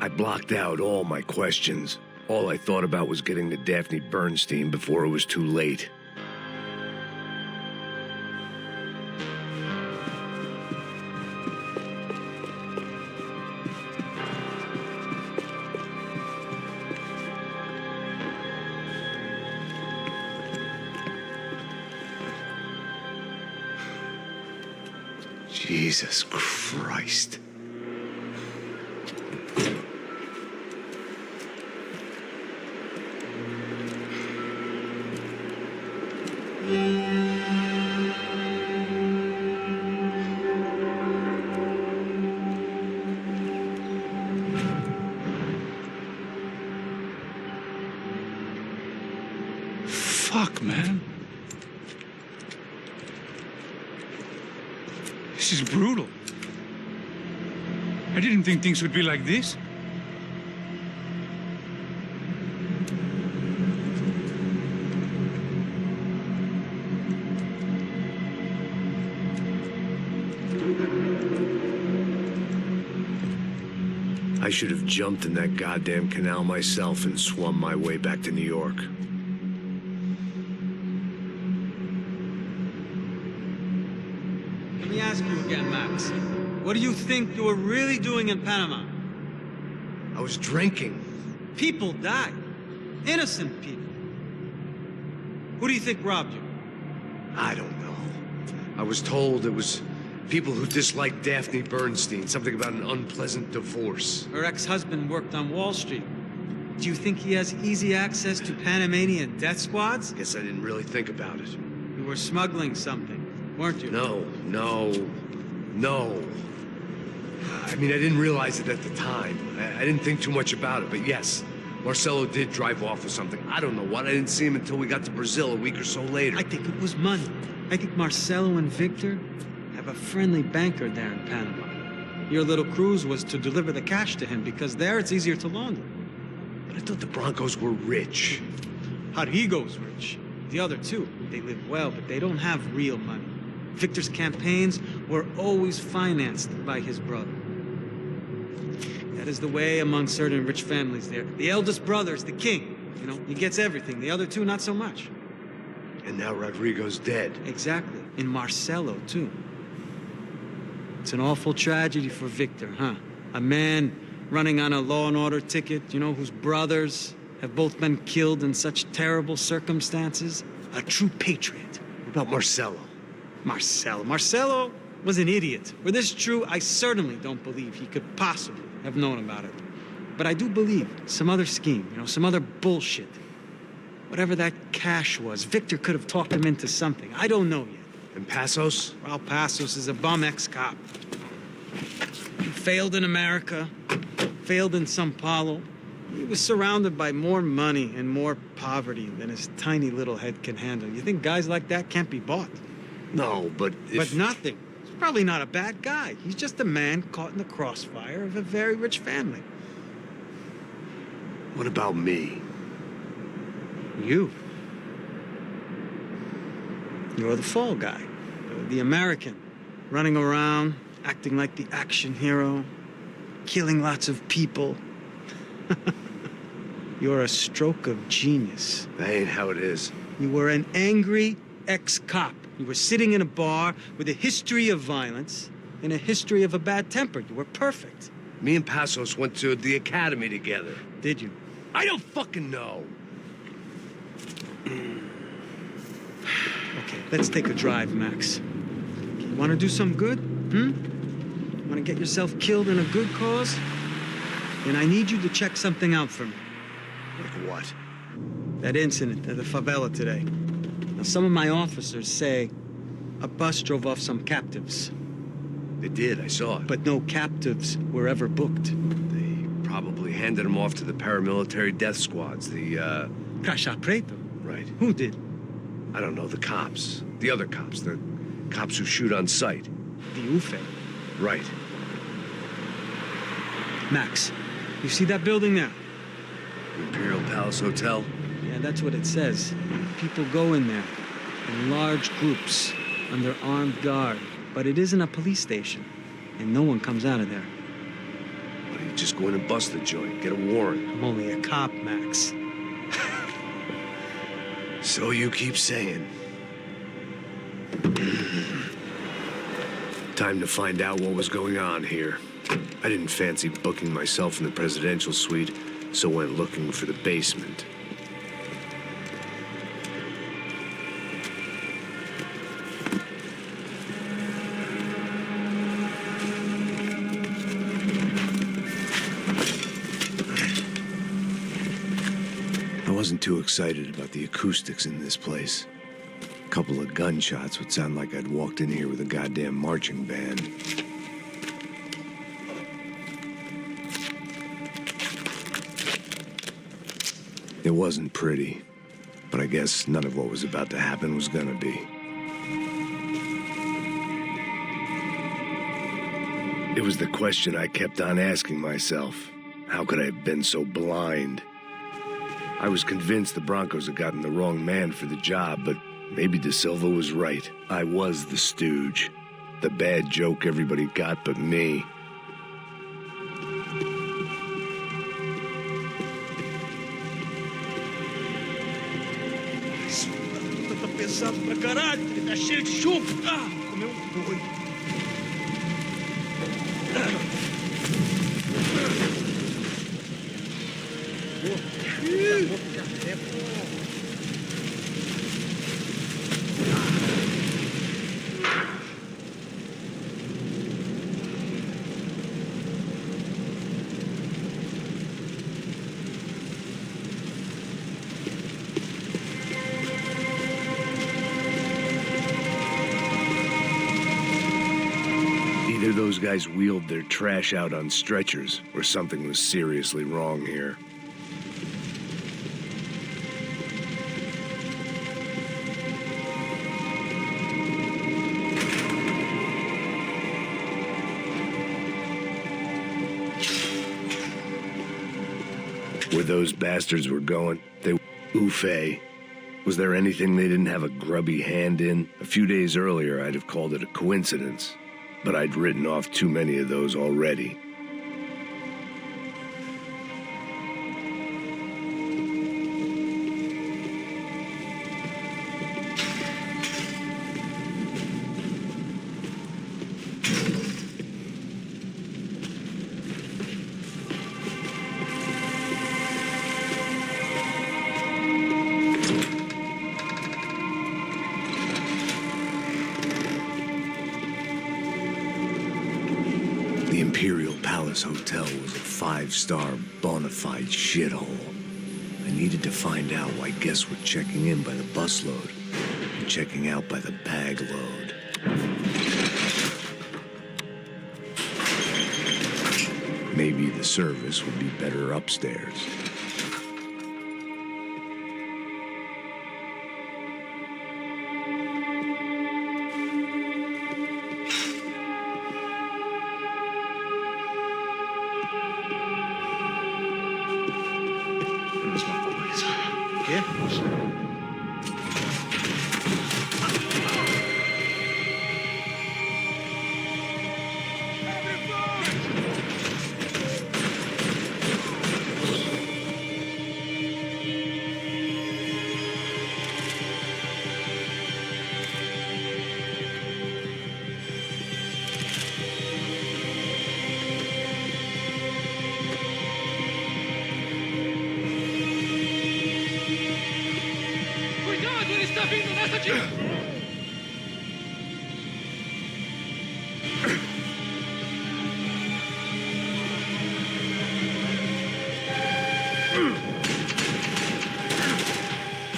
I blocked out all my questions. All I thought about was getting to Daphne Bernstein before it was too late. Jesus Christ. Fuck, man. This is brutal. I didn't think things would be like this. I should have jumped in that goddamn canal myself and swum my way back to New York. Let me ask you again, Max. What do you think you were really doing in Panama? I was drinking. People died. Innocent people. Who do you think robbed you? I don't know. I was told it was people who disliked Daphne Bernstein, something about an unpleasant divorce. Her ex-husband worked on Wall Street. Do you think he has easy access to Panamanian death squads? Guess I didn't really think about it. You were smuggling something, weren't you? No. I mean, I didn't realize it at the time. I didn't think too much about it, but yes, Marcelo did drive off with something. I don't know what. I didn't see him until we got to Brazil a week or so later. I think it was money. I think Marcelo and Victor have a friendly banker there in Panama. Your little cruise was to deliver the cash to him because there it's easier to launder. But I thought the Broncos were rich. Rodrigo's rich. The other two, they live well, but they don't have real money. Victor's campaigns were always financed by his brother. That is the way among certain rich families there. The eldest brother's the king. You know, he gets everything. The other two, not so much. And now Rodrigo's dead. Exactly. And Marcelo, too. It's an awful tragedy for Victor, huh? A man running on a law and order ticket, you know, whose brothers have both been killed in such terrible circumstances. A true patriot. What about Marcelo? Marcelo was an idiot. Were this true, I certainly don't believe he could possibly have known about it. But I do believe some other scheme, some other bullshit. Whatever that cash was, Victor could have talked him into something. I don't know yet. And Passos? Raul Passos is a bum ex-cop. He failed in America, failed in Sao Paulo. He was surrounded by more money and more poverty than his tiny little head can handle. You think guys like that can't be bought? No, but But nothing. He's probably not a bad guy. He's just a man caught in the crossfire of a very rich family. What about me? You. You're the fall guy. The American. Running around, acting like the action hero. Killing lots of people. You're a stroke of genius. That ain't how it is. You were an angry ex-cop. You were sitting in a bar with a history of violence and a history of a bad temper. You were perfect. Me and Passos went to the academy together. Did you? I don't fucking know. Okay, let's take a drive, Max. You want to do some good? Want to get yourself killed in a good cause? Then I need you to check something out for me. Like what? That incident at the favela today. Now, some of my officers say a bus drove off some captives. They did, I saw it. But no captives were ever booked. They probably handed them off to the paramilitary death squads, the, Caixa Preto? Right. Who did? I don't know, the cops. The other cops. The cops who shoot on sight. The UFE. Right. Max, you see that building there? Imperial Palace Hotel? Yeah, that's what it says. People go in there in large groups under armed guard. But it isn't a police station, and no one comes out of there. Why don't you just go in and bust the joint, get a warrant? I'm only a cop, Max. So you keep saying. Time to find out what was going on here. I didn't fancy booking myself in the presidential suite, so went looking for the basement. I wasn't too excited about the acoustics in this place. A couple of gunshots would sound like I'd walked in here with a goddamn marching band. It wasn't pretty, but I guess none of what was about to happen was gonna be. It was the question I kept on asking myself. How could I have been so blind? I was convinced the Broncos had gotten the wrong man for the job, but maybe De Silva was right. I was the stooge. The bad joke everybody got but me. Tá pesado pra caralho, ele tá cheio de chumbo. Comeu boi. Either those guys wheeled their trash out on stretchers, or something was seriously wrong here. Where those bastards were going, they UFE. Was there anything they didn't have a grubby hand in? A few days earlier, I'd have called it a coincidence. But I'd written off too many of those already. The Imperial Palace Hotel was a five-star, bona fide shithole. I needed to find out why guests were checking in by the busload and checking out by the bag load. Maybe the service would be better upstairs. ¿Qué? Cuidado, ele está vindo nessa direção!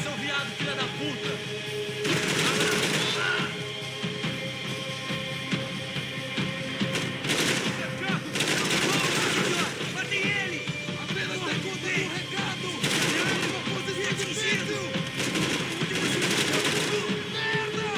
Seu viado, filha da puta! Matem ele! Apenas derrubem o recado! Ele uma posição de medo! Merda!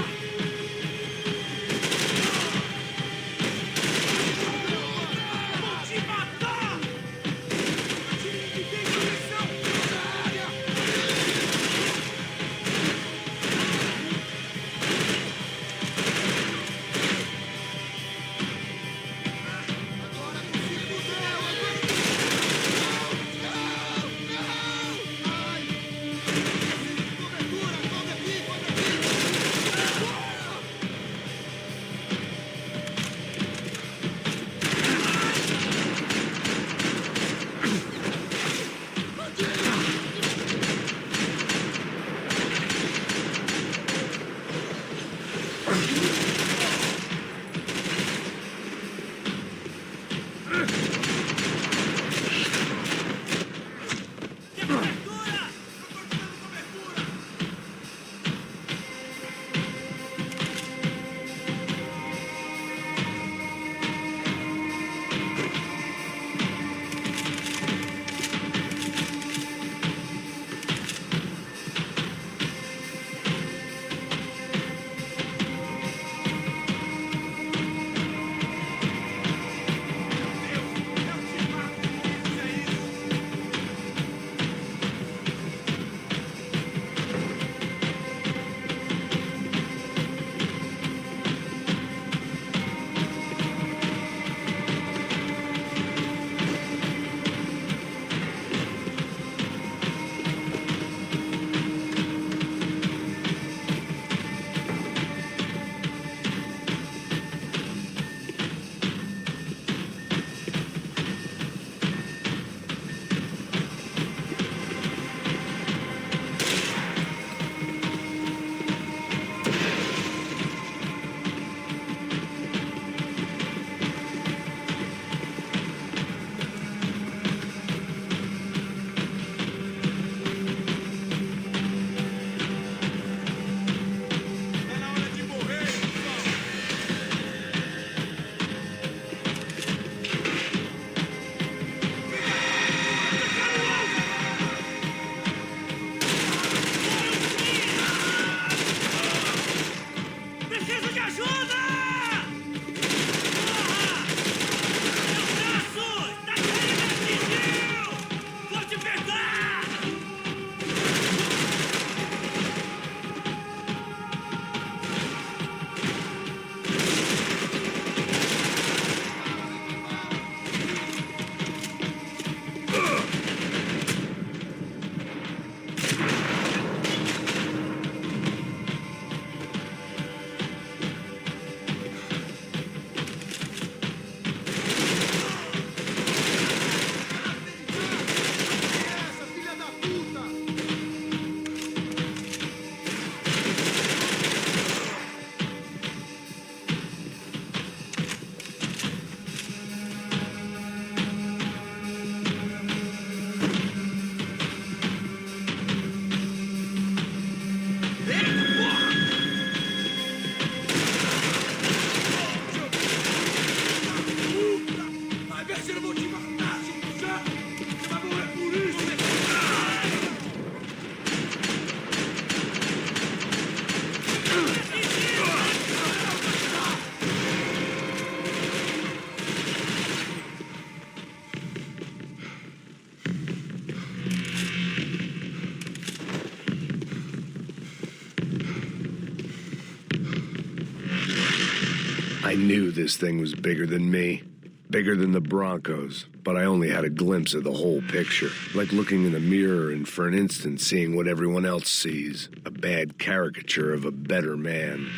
I knew this thing was bigger than me, bigger than the Broncos, but I only had a glimpse of the whole picture, like looking in a mirror and for an instant seeing what everyone else sees, a bad caricature of a better man.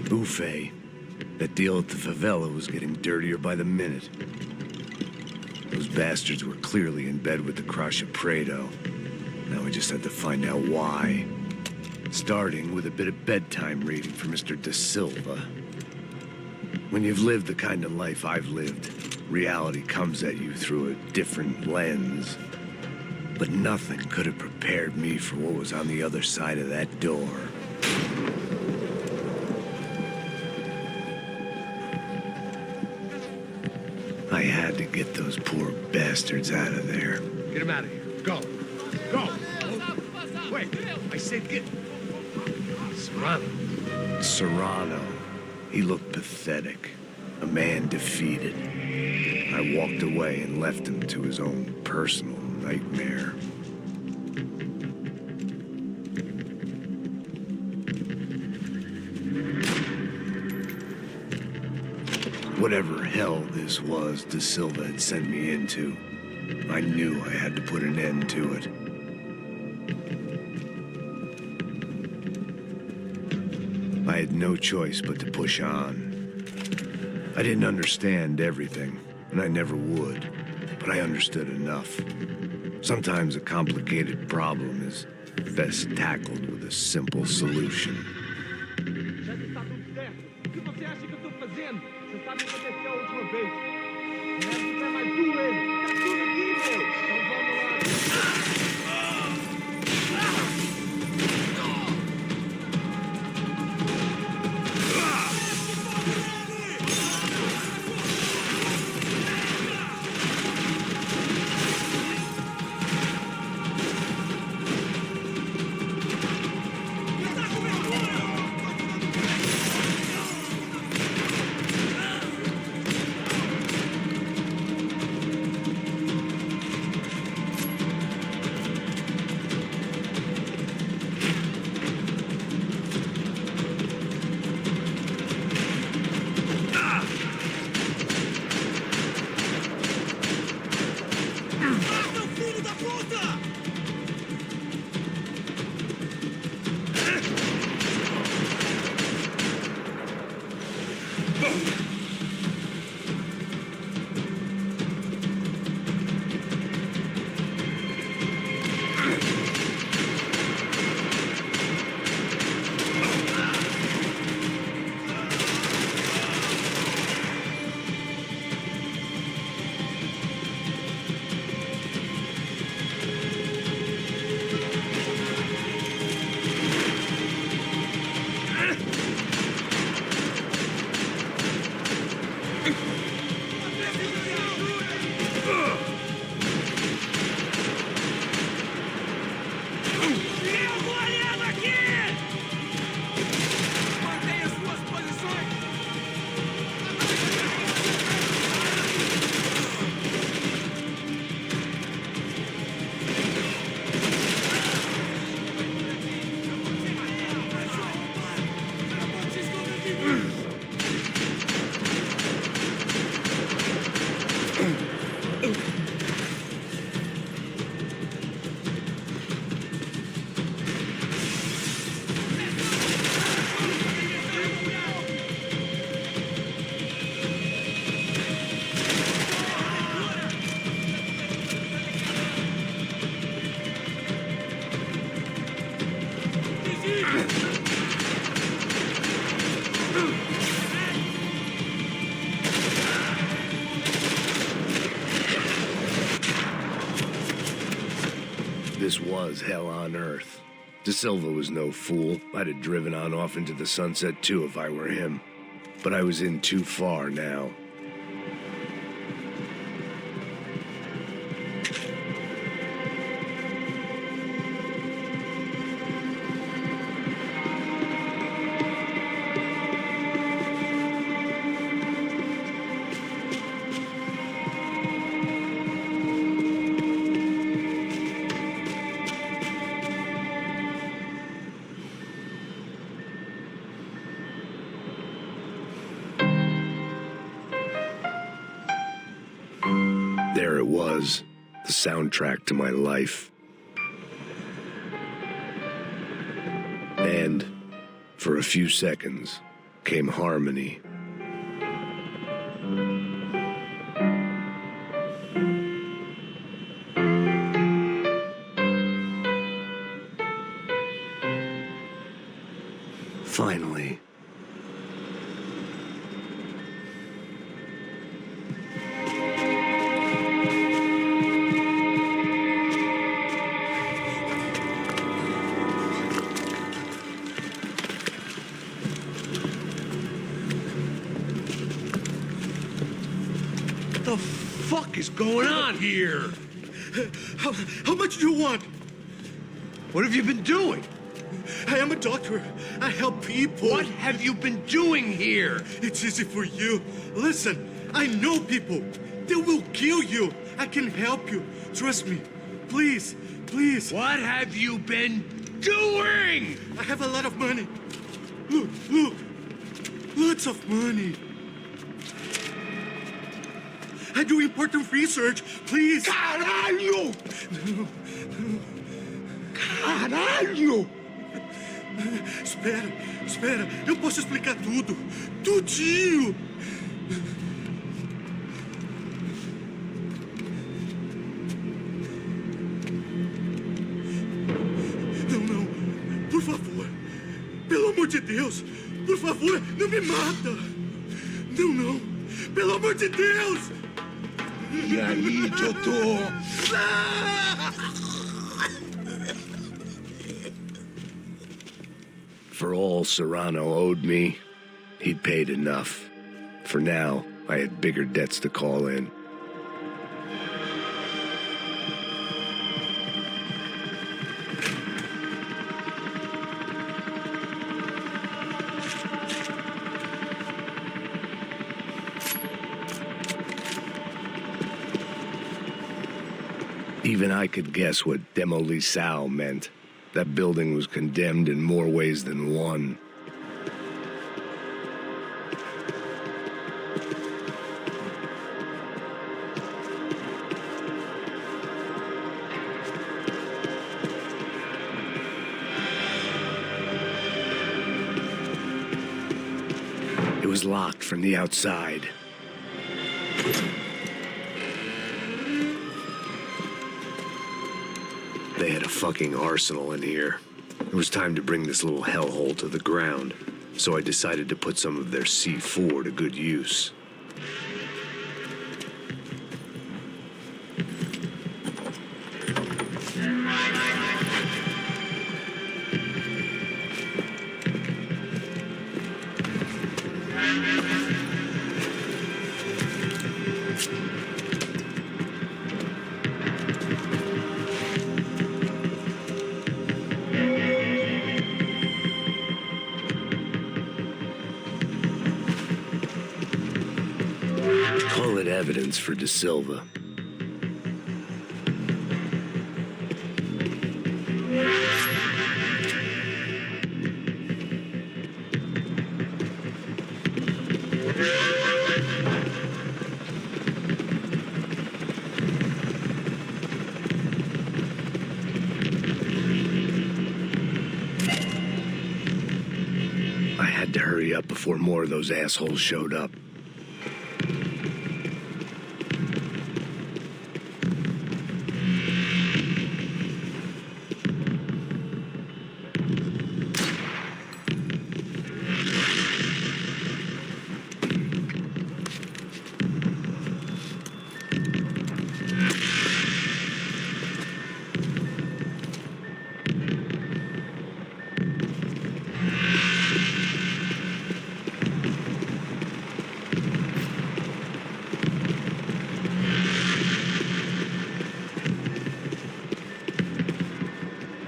Buffet. That deal at the favela was getting dirtier by the minute. Those bastards were clearly in bed with the Crusher Prado. Now we just had to find out why. Starting with a bit of bedtime reading for Mr. Da Silva. When you've lived the kind of life I've lived, reality comes at you through a different lens. But nothing could have prepared me for what was on the other side of that door. I had to get those poor bastards out of there. Get him out of here. Go. Go. Wait. I said get... Serrano. Serrano. He looked pathetic. A man defeated. I walked away and left him to his own personal nightmare. Whatever hell this was Da Silva had sent me into, I knew I had to put an end to it. I had no choice but to push on. I didn't understand everything, and I never would, but I understood enough. Sometimes a complicated problem is best tackled with a simple solution. Já que tá tudo certo, o que você acha que eu tô fazendo? Você sabe o que aconteceu a última vez. Não é mais doer. Tá tudo aqui, meu. Então vamos lá. This was hell on earth. Da Silva was no fool. I'd have driven on off into the sunset too if I were him. But I was in too far now. there it was, the soundtrack to my life. And, for a few seconds, came harmony. Finally. What the fuck is going on here? How much do you want? What have you been doing? I am a doctor. I help people. What have you been doing here? It's easy for you. Listen, I know people. They will kill you. I can help you. Trust me. Please, please. What have you been doing? I have a lot of money. Look, look. Lots of money. I do important research. Please. Caralho! Caralho! Espera, espera. Eu posso explicar tudo. Tudinho. Não, não. Por favor. Pelo amor de Deus. Por favor, não me mata. Não, não. Pelo amor de Deus. E aí, doutor? For all Serrano owed me, he'd paid enough. For now, I had bigger debts to call in. Even I could guess what demolisal meant. That building was condemned in more ways than one. It was locked from the outside. They had a fucking arsenal in here. It was time to bring this little hellhole to the ground, so I decided to put some of their C4 to good use. Call it evidence for De Silva. I had to hurry up before more of those assholes showed up.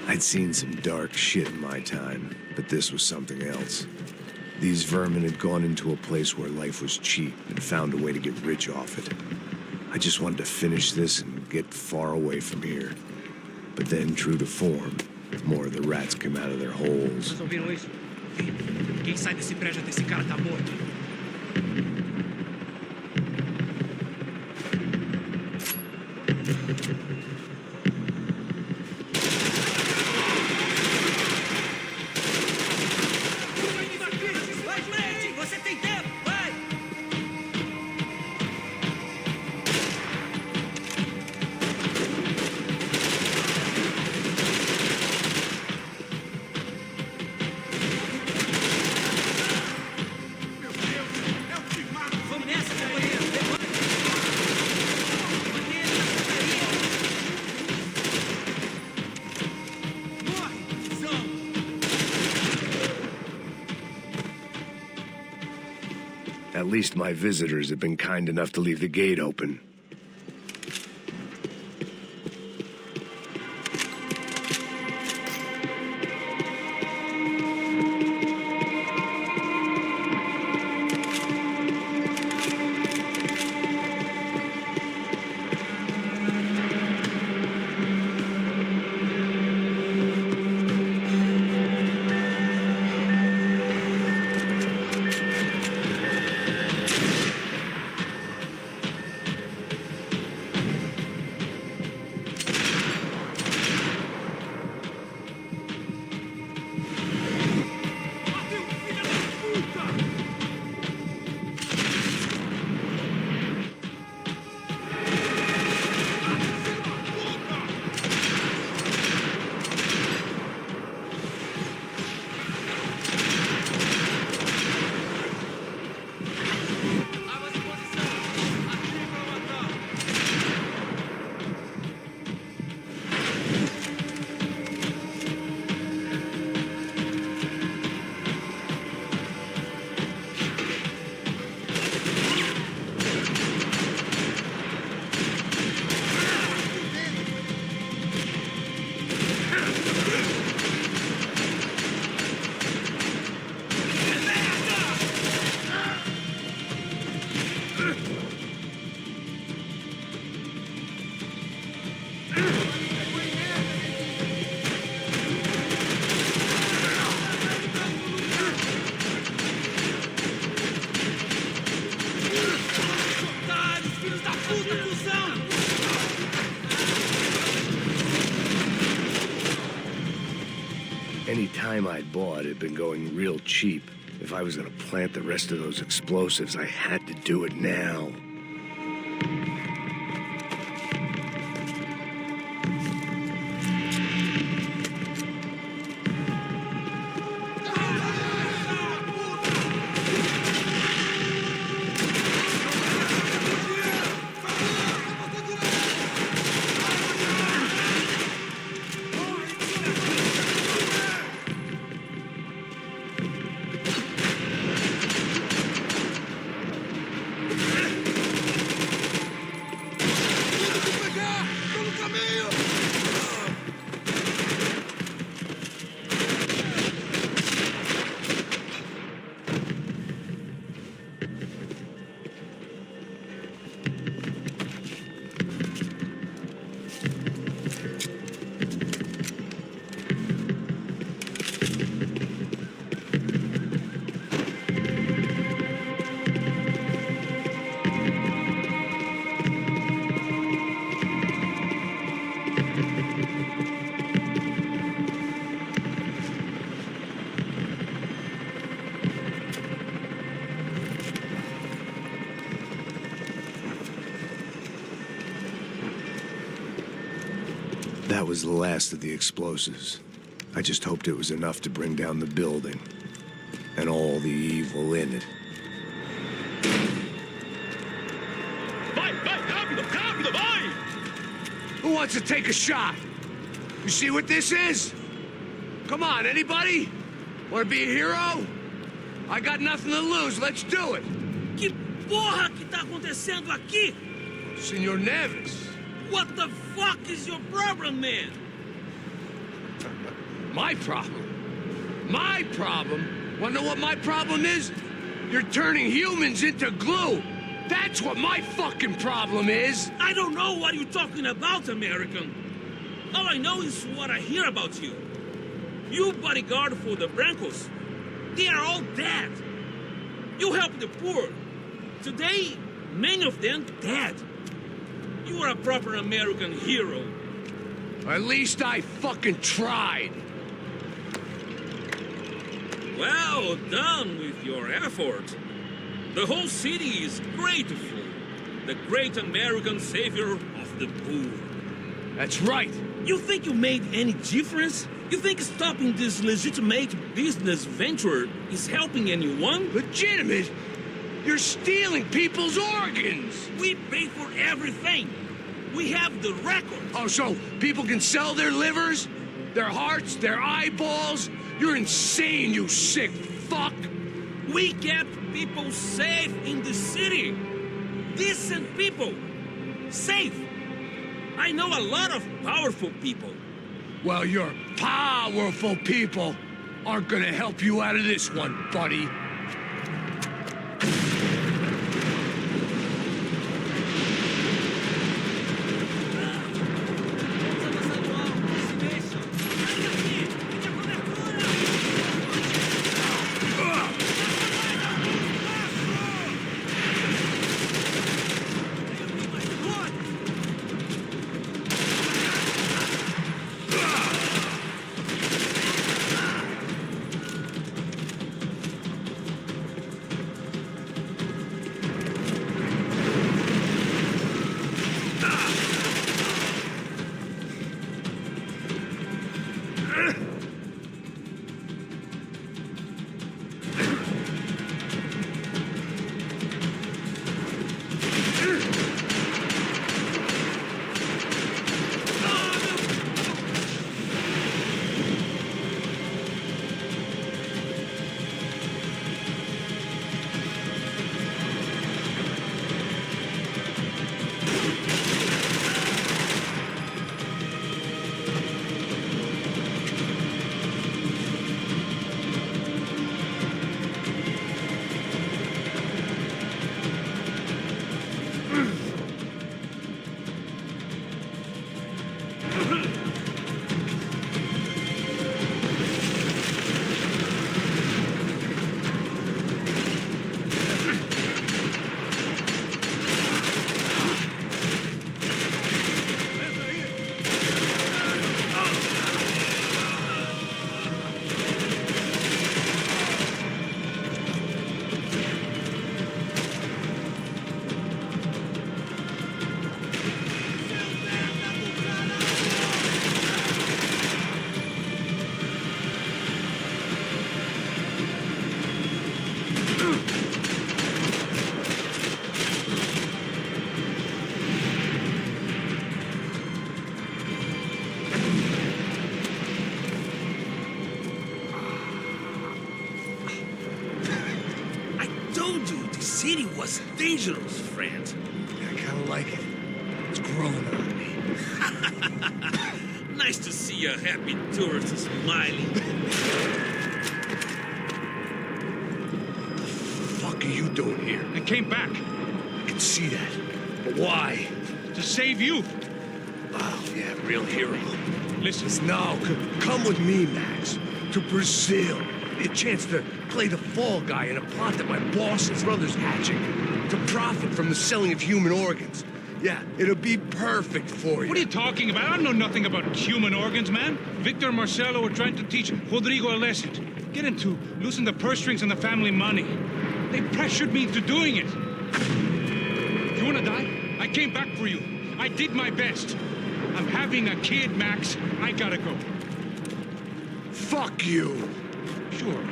I'd seen some dark shit in my time, but this was something else. These vermin had gone into a place where life was cheap and found a way to get rich off it. I just wanted to finish this and get far away from here. But then, true to form, more of the rats came out of their holes. Vocês ouviram isso? Quem sai desse prédio até esse cara tá morto? At least my visitors have been kind enough to leave the gate open. Any time I'd bought had been going real cheap. If I was gonna plant the rest of those explosives, I had to do it now. That was the last of the explosives. I just hoped it was enough to bring down the building. And all the evil in it. Vai, rápido, rápido, vai! Who wants to take a shot? You see what this is? Come on, anybody? Want to be a hero? I got nothing to lose, let's do it! Que porra que tá acontecendo aqui? Senor Neves. What the fuck is your problem, man? My problem? My problem? Wanna know what my problem is? You're turning humans into glue! That's what my fucking problem is! I don't know what you're talking about, American. All I know is what I hear about you. You bodyguard for the Brancos. They are all dead. You help the poor. Today, many of them dead. You are a proper American hero. At least I fucking tried. Well done with your effort. The whole city is grateful. The great American savior of the poor. That's right. You think you made any difference? You think stopping this legitimate business venture is helping anyone? Legitimate? You're stealing people's organs! We pay for everything. We have the record. Oh, so people can sell their livers? Their hearts? Their eyeballs? You're insane, you sick fuck! We kept people safe in the city. Decent people. Safe. I know a lot of powerful people. Well, your powerful people aren't gonna help you out of this one, buddy. City was dangerous, friend. I kinda like it. It's growing on me. Nice to see a happy tourist smiling. What the fuck are you doing here? I came back I can see that. But why? to save you. Oh, yeah, real hero. Listen, No, come with me, Max. To Brazil. A chance to play the fall guy in a plot that my boss's brother's hatching. To profit from the selling of human organs. Yeah, it'll be perfect for you. what are you talking about? I know nothing about human organs, man. Victor and Marcelo were trying to teach Rodrigo a lesson. Get him to loosen the purse strings and the family money. They pressured me into doing it. You wanna die? I came back for you. I did my best. I'm having a kid, Max. I gotta go. Fuck you. Sure.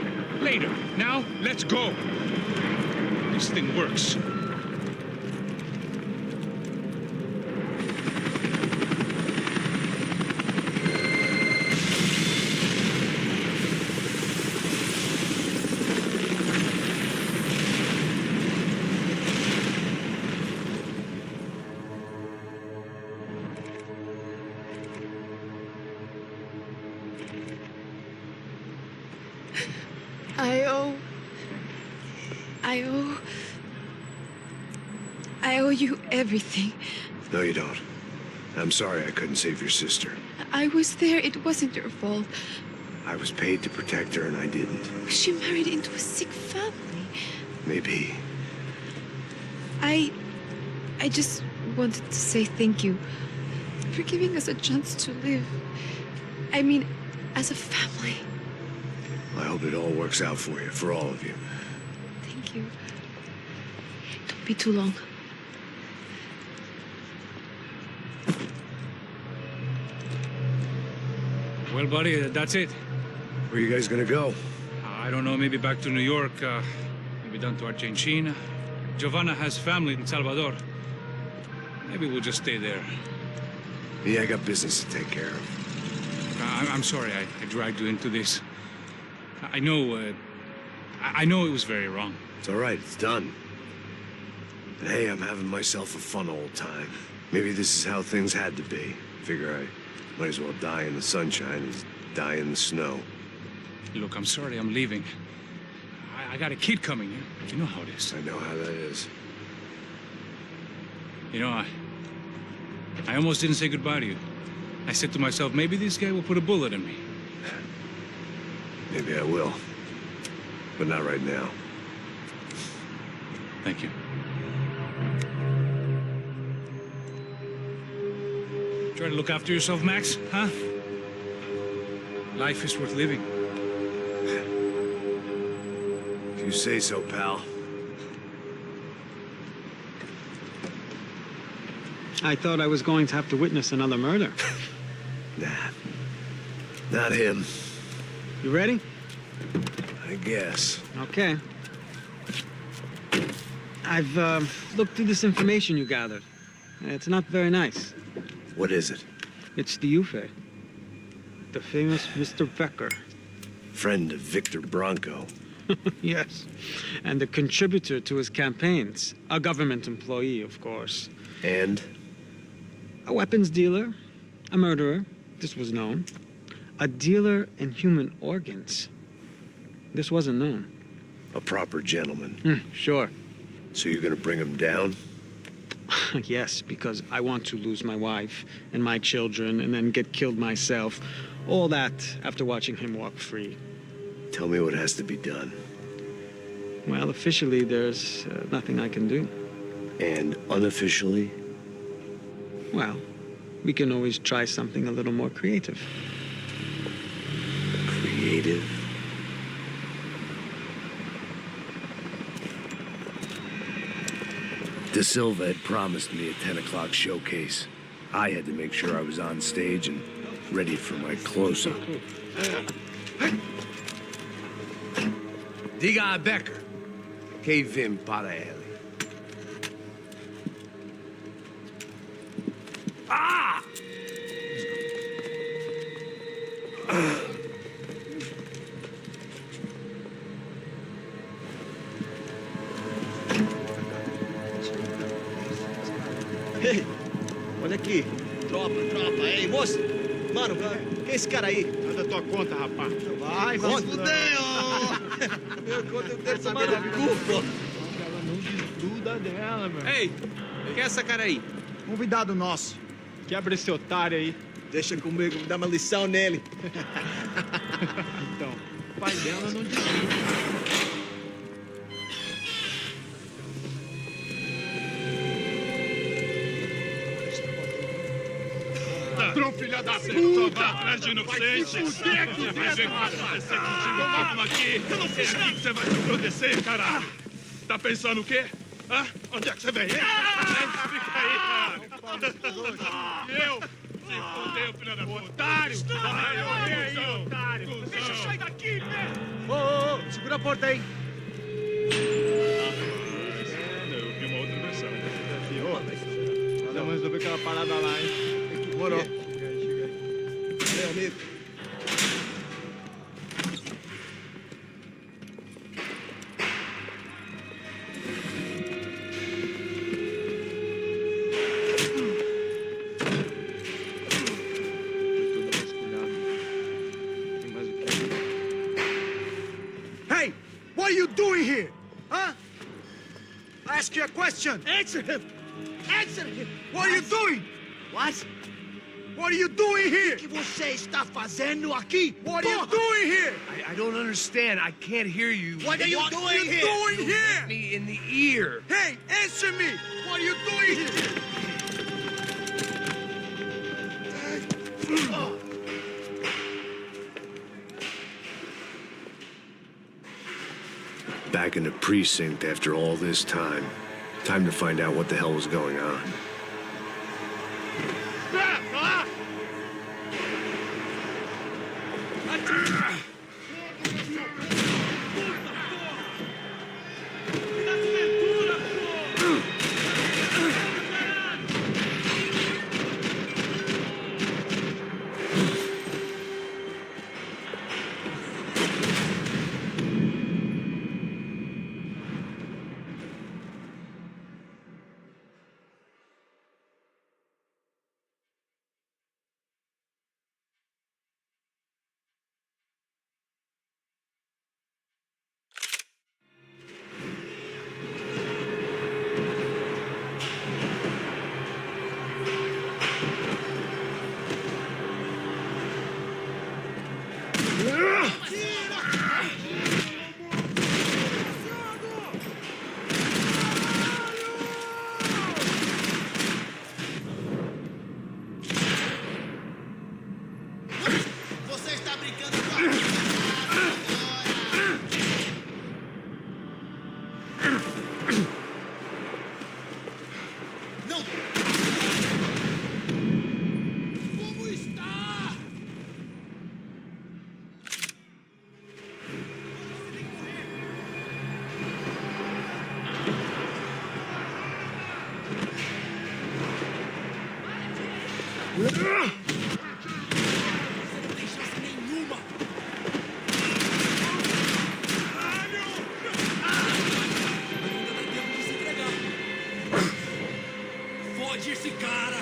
Later. Now, let's go. This thing works. I owe you everything. No, you don't. I'm sorry I couldn't save your sister. I was there. It wasn't your fault. I was paid to protect her and I didn't. She married into a sick family. Maybe. I just wanted to say thank you for giving us a chance to live. I mean, as a family. I hope it all works out for you, for all of you. Thank you. Don't be too long. Well, buddy, that's it. Where are you guys gonna go? I don't know, maybe back to New York, maybe down to Argentina. Giovanna has family in Salvador. Maybe we'll just stay there. Me, I got business to take care of. I'm sorry I dragged you into this. I know I know it was very wrong. It's all right, it's done. But hey, I'm having myself a fun old time. Maybe this is how things had to be. Figure I might as well die in the sunshine as die in the snow. Look, I'm sorry I'm leaving. I got a kid coming. You know how it is. I know how that is. You know, I almost didn't say goodbye to you. I said to myself, maybe this guy will put a bullet in me. Maybe I will. But not right now. Thank you. Try to look after yourself, Max, huh? Life is worth living. If you say so, pal. I thought I was going to have to witness another murder. Nah. Not him. You ready? I guess. Okay. I've looked through this information you gathered. It's not very nice. What is it? It's the Ufe. The famous Mr. Becker. Friend of Victor Bronco. Yes. And a contributor to his campaigns. A government employee, of course. And? A weapons dealer. A murderer. This was known. A dealer in human organs. This wasn't known. A proper gentleman. Sure. So you're gonna bring him down? Yes, because I want to lose my wife and my children and then get killed myself. All that after watching him walk free. Tell me what has to be done. Well, officially, there's nothing I can do. And unofficially? Well, we can always try something a little more creative. Creative? De Silva had promised me a 10 o'clock showcase. I had to make sure I was on stage and ready for my close-up. Diga a Becker. Que vim para ele. Ah! Ei, olha aqui. Tropa. Ei, moço. Mano, quem é esse cara aí? Faz a tua conta, rapaz. Vai, se fuder, ô! Meu conta, eu quero saber da culpa. Ela não desgruda dela, meu. Ei, quem é essa cara aí? Convidado nosso. Quebra esse otário aí. Deixa comigo, dá uma lição nele. Então, o pai dela não desgruda. Ladrão, filha da puta! Vai atrás de inocente! Vai ver o que vai acontecer contigo mesmo aqui! Eu não fiz nada! Você vai se proteger, caralho! Tá pensando o quê? Hã? Onde é que você vem? Fica aí, caralho! Eu? Se fodeu, filha da puta! Otário! Vai, olha aí, otário! Deixa eu sair daqui, velho! Ô, segura a porta aí. Eu vi uma outra versão. Vamos resolver aquela parada lá, hein? Demorou. Chega aí. Meu amigo. Hey, what are you doing here? Huh? I ask you a question. Answer him! Answer him! What are you doing? What? What are you doing here? O que você está fazendo aqui? What are you doing here? I don't understand. I can't hear you. What are you doing here? Doing here? Me in the ear. Hey, answer me. What are you doing here? Back in the precinct after all this time. Time to find out what the hell was going on. Você está brincando com a minha Não! Como está? Fode esse cara!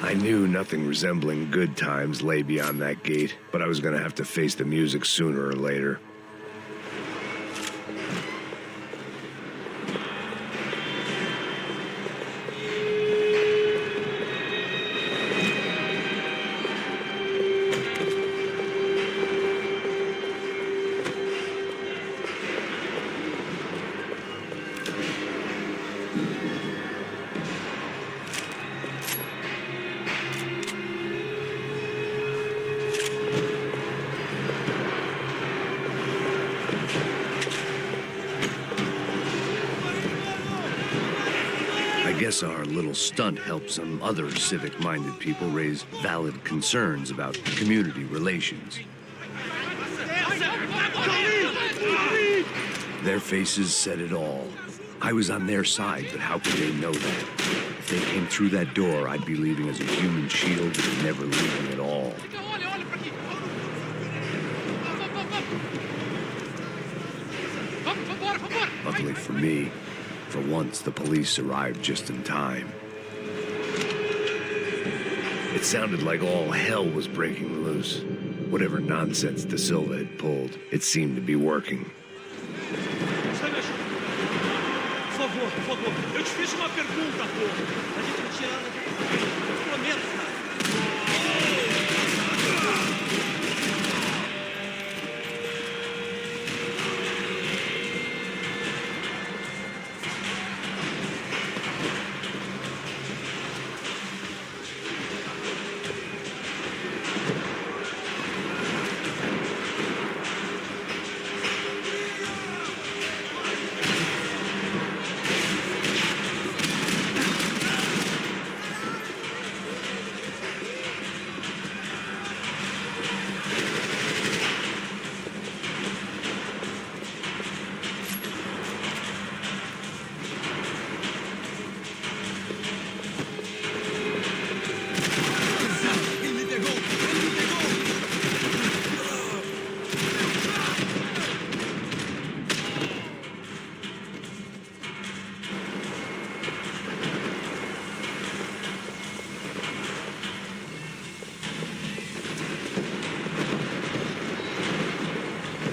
I knew nothing resembling good times lay beyond that gate, but I was gonna have to face the music sooner or later. I guess our little stunt helped some other civic-minded people raise valid concerns about community relations. Their faces said it all. I was on their side, but how could they know that? If they came through that door, I'd be leaving as a human shield and never leaving at all. Luckily for me, for once, the police arrived just in time. It sounded like all hell was breaking loose. Whatever nonsense De Silva had pulled, it seemed to be working. Por favor. Eu te fiz uma pergunta, pô. A gente não tinha nada a ver com isso. Eu prometo, cara.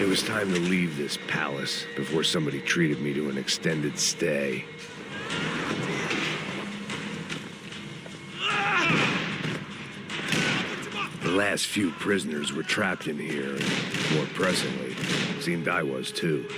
It was time to leave this palace before somebody treated me to an extended stay. The last few prisoners were trapped in here, and more pressingly, seemed I was too.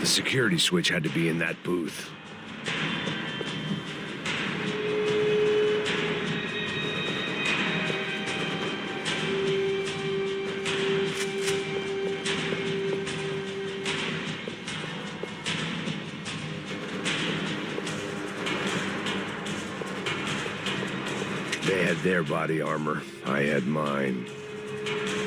The security switch had to be in that booth. They had their body armor. I had mine.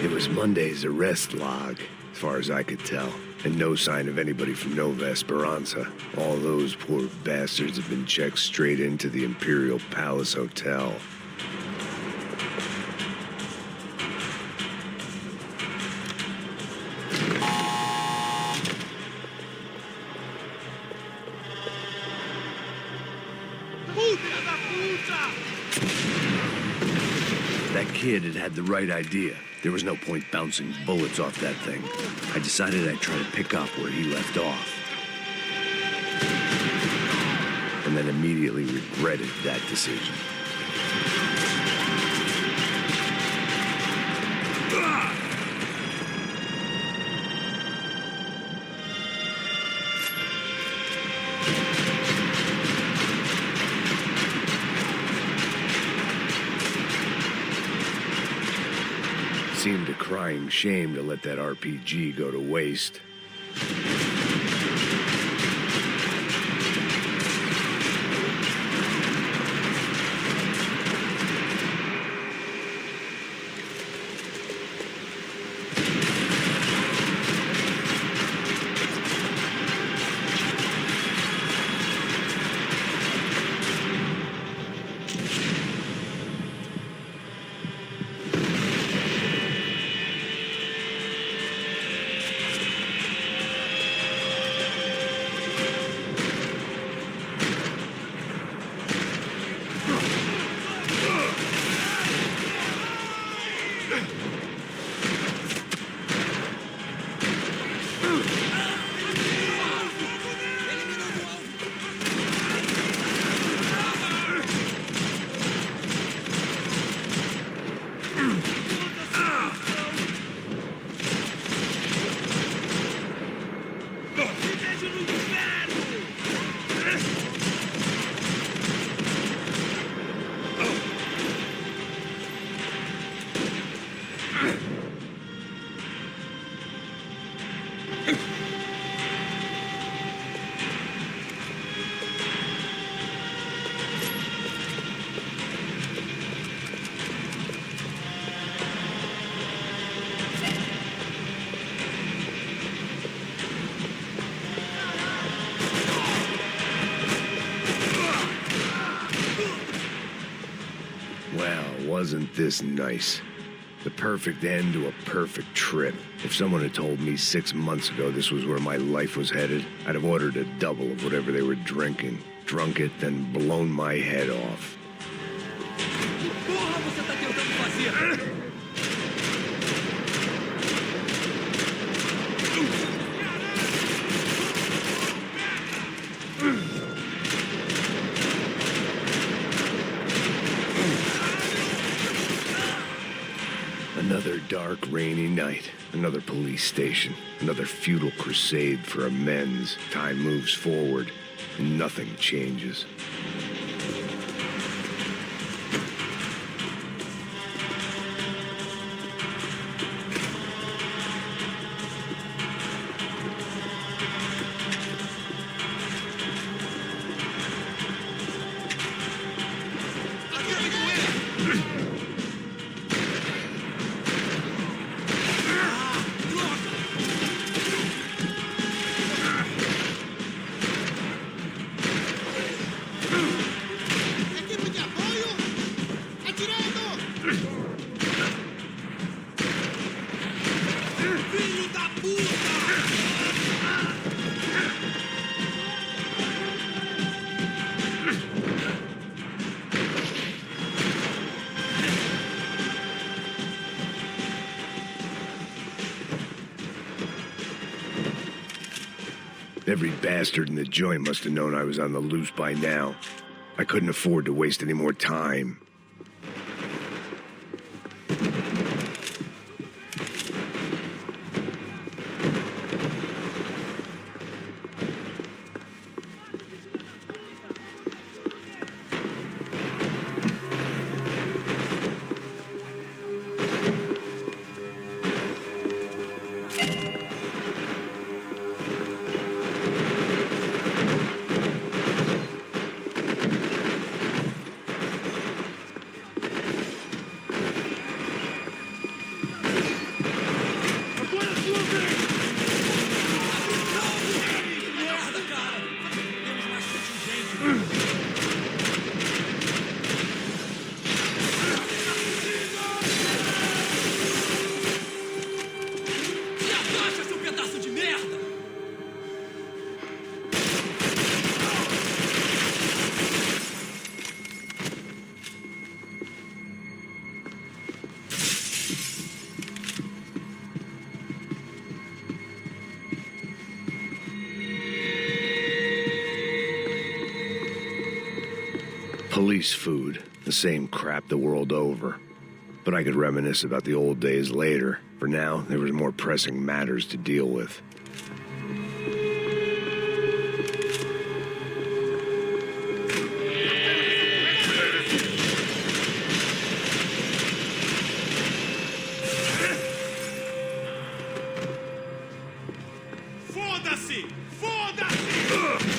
It was Monday's arrest log, as far as I could tell. And no sign of anybody from Nova Esperanza. All those poor bastards have been checked straight into the Imperial Palace Hotel. That kid had the right idea. There was no point bouncing bullets off that thing. I decided I'd try to pick up where he left off. And then immediately regretted that decision. Seemed a crying shame to let that RPG go to waste. Wasn't this nice? The perfect end to a perfect trip. If someone had told me 6 months ago this was where my life was headed, I'd have ordered a double of whatever they were drinking, drunk it, then blown my head off. Porra, você tá tentando fazer? Another dark, rainy night. Another police station. Another futile crusade for amends. Time moves forward, and nothing changes. Every bastard in the joint must have known I was on the loose by now. I couldn't afford to waste any more time. Police food, the same crap the world over. But I could reminisce about the old days later. For now, there was more pressing matters to deal with. Foda-se! Foda-se!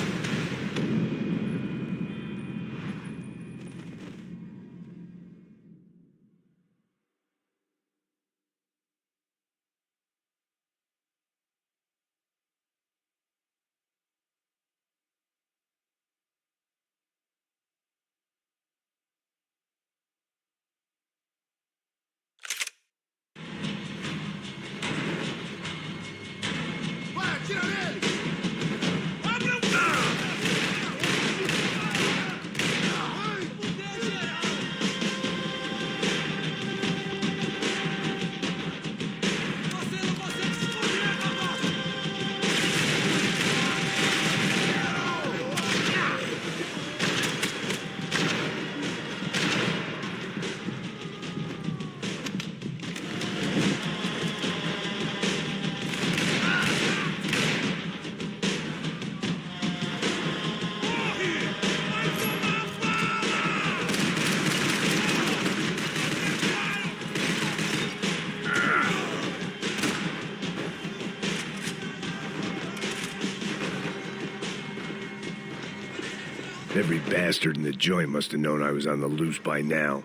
Every bastard in the joint must have known I was on the loose by now.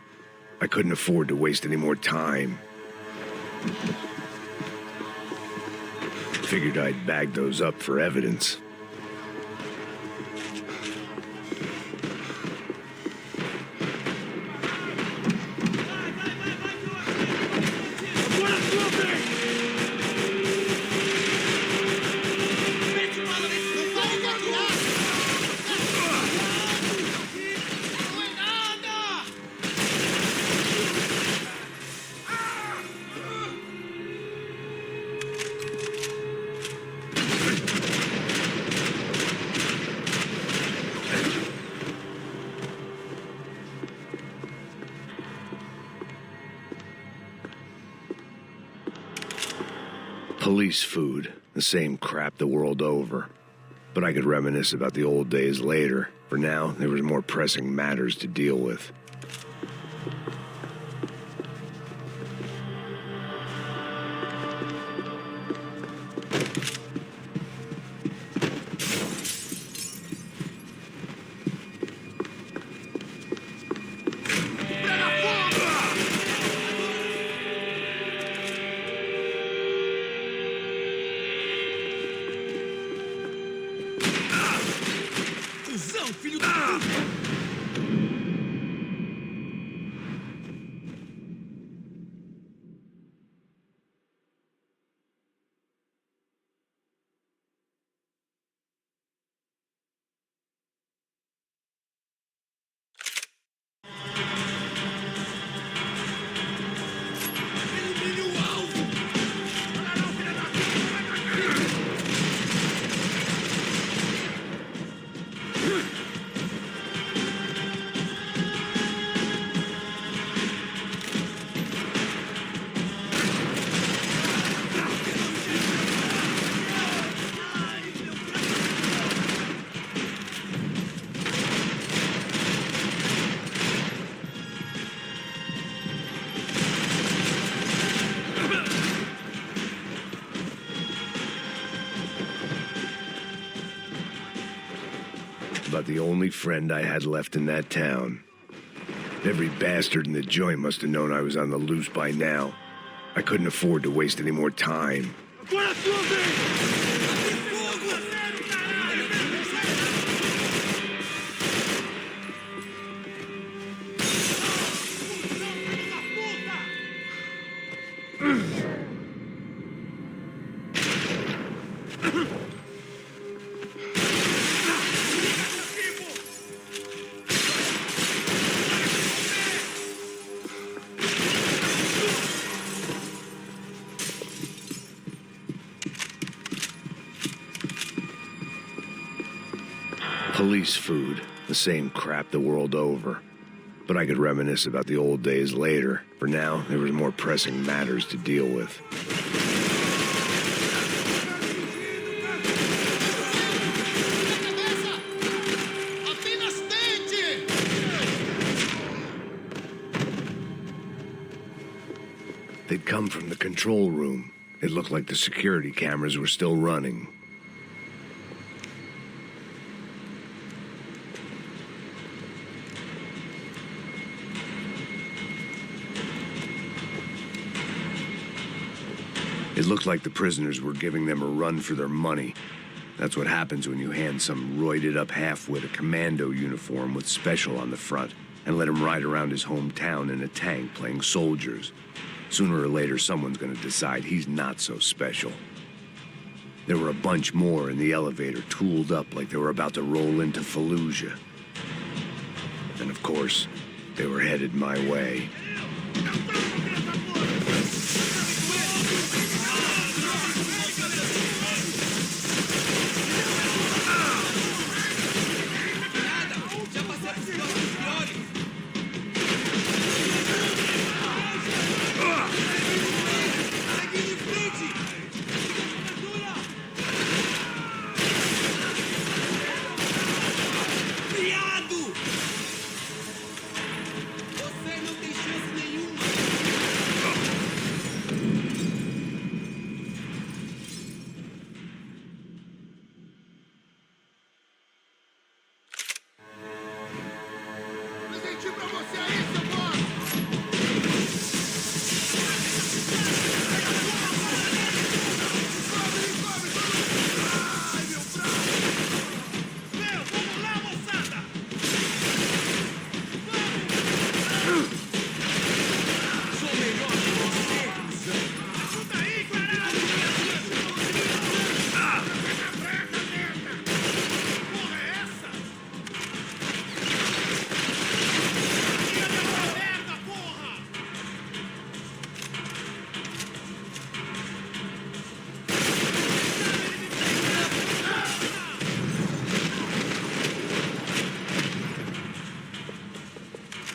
I couldn't afford to waste any more time. Figured I'd bag those up for evidence. Police food, the same crap the world over. But I could reminisce about the old days later. For now, there was more pressing matters to deal with. About the only friend I had left in that town. Every bastard in the joint must have known I was on the loose by now. I couldn't afford to waste any more time. Police food, The same crap the world over. But I could reminisce about the old days later. For now, there was more pressing matters to deal with. They'd come from the control room. It looked like the security cameras were still running. It looked like the prisoners were giving them a run for their money. That's what happens when you hand some roided-up halfwit a commando uniform with special on the front and let him ride around his hometown in a tank playing soldiers. Sooner or later, someone's gonna decide he's not so special. There were a bunch more in the elevator, tooled up like they were about to roll into Fallujah. And of course, they were headed my way.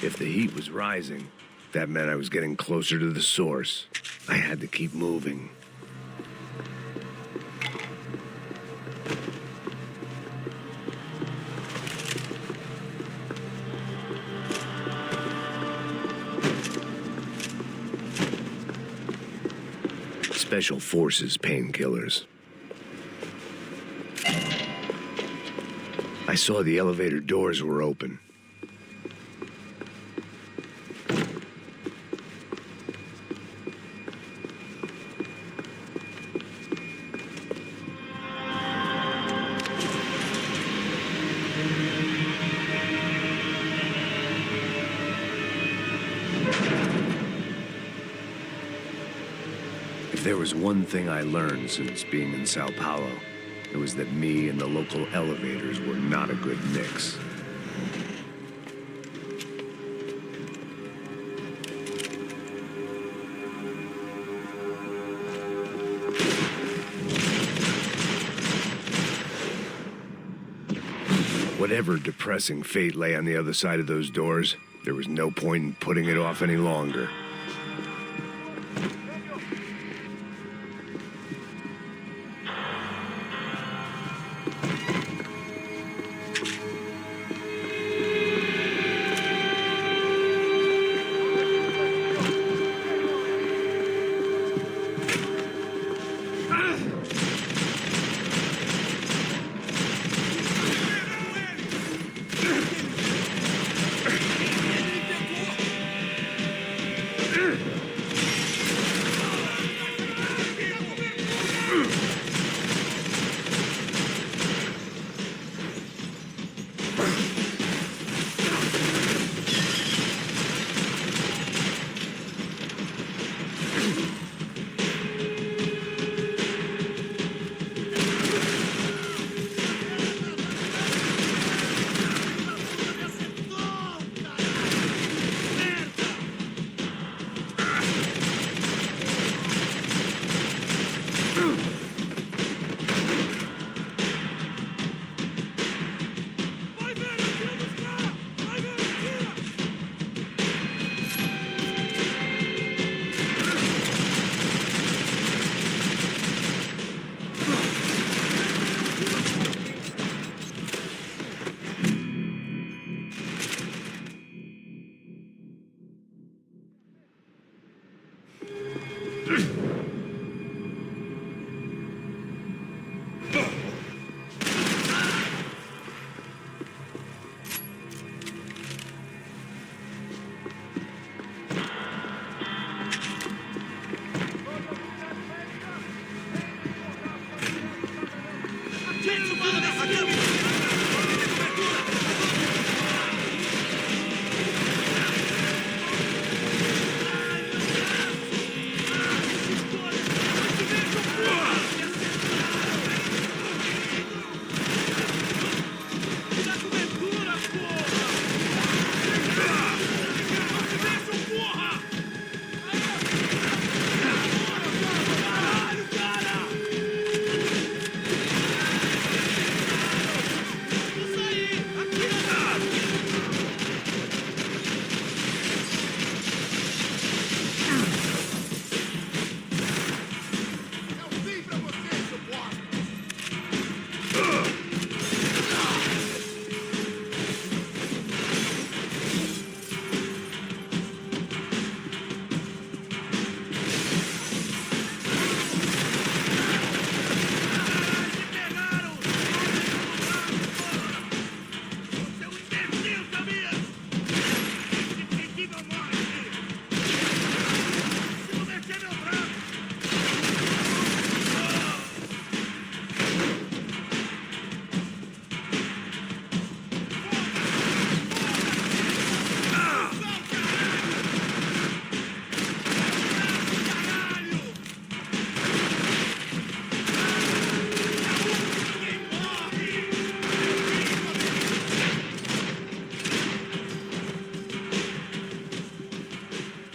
If the heat was rising, that meant I was getting closer to the source. I had to keep moving. Special Forces painkillers. I saw the elevator doors were open. If there was one thing I learned since being in Sao Paulo, it was that me and the local elevators were not a good mix. Whatever depressing fate lay on the other side of those doors, there was no point in putting it off any longer.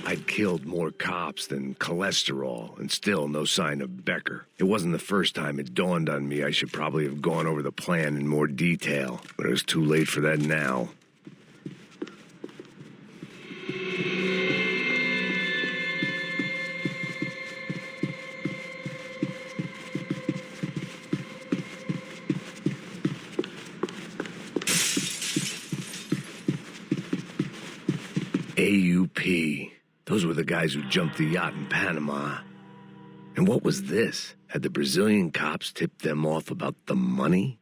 I'd killed more cops than cholesterol, and still no sign of Becker. It wasn't the first time it dawned on me I should probably have gone over the plan in more detail, but it was too late for that now. AUP. Those were the guys who jumped the yacht in Panama. And what was this? Had the Brazilian cops tipped them off about the money?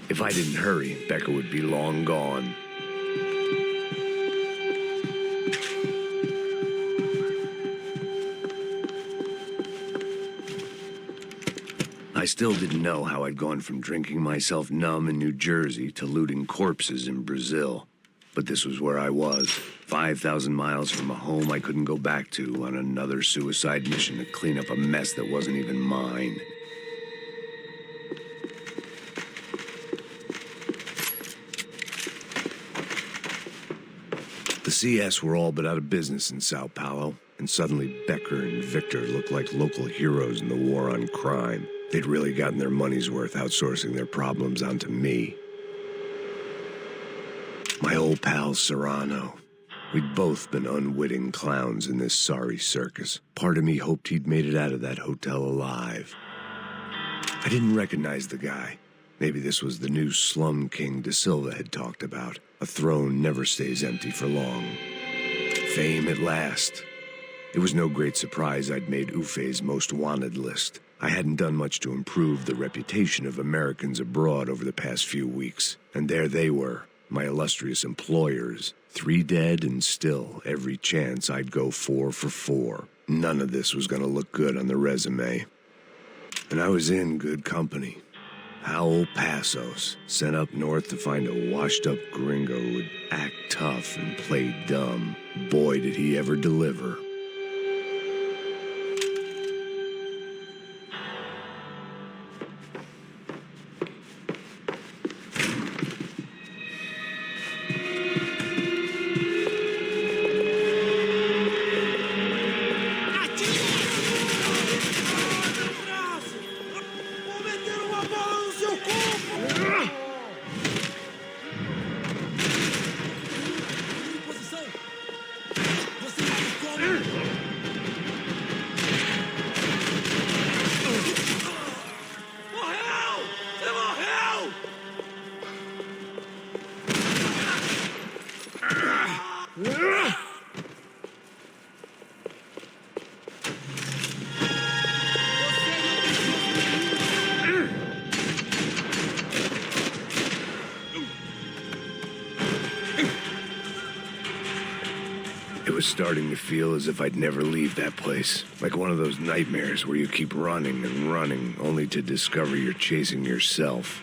If I didn't hurry, Becker would be long gone. I still didn't know how I'd gone from drinking myself numb in New Jersey to looting corpses in Brazil. But this was where I was, 5,000 miles from a home I couldn't go back to, on another suicide mission to clean up a mess that wasn't even mine. The CS were all but out of business in Sao Paulo, and suddenly Becker and Victor looked like local heroes in the war on crime. They'd really gotten their money's worth outsourcing their problems onto me. My old pal Serrano. We'd both been unwitting clowns in this sorry circus. Part of me hoped he'd made it out of that hotel alive. I didn't recognize the guy. Maybe this was the new slum king De Silva had talked about. A throne never stays empty for long. Fame at last. It was no great surprise I'd made Ufe's most wanted list. I hadn't done much to improve the reputation of Americans abroad over the past few weeks. And there they were, my illustrious employers. 3 dead and still every chance I'd go 4 for 4. None of this was going to look good on the resume. And I was in good company. Howell Passos, sent up north to find a washed-up gringo who'd act tough and play dumb. Boy, did he ever deliver. It was starting to feel as if I'd never leave that place. Like one of those nightmares where you keep running and running, only to discover you're chasing yourself.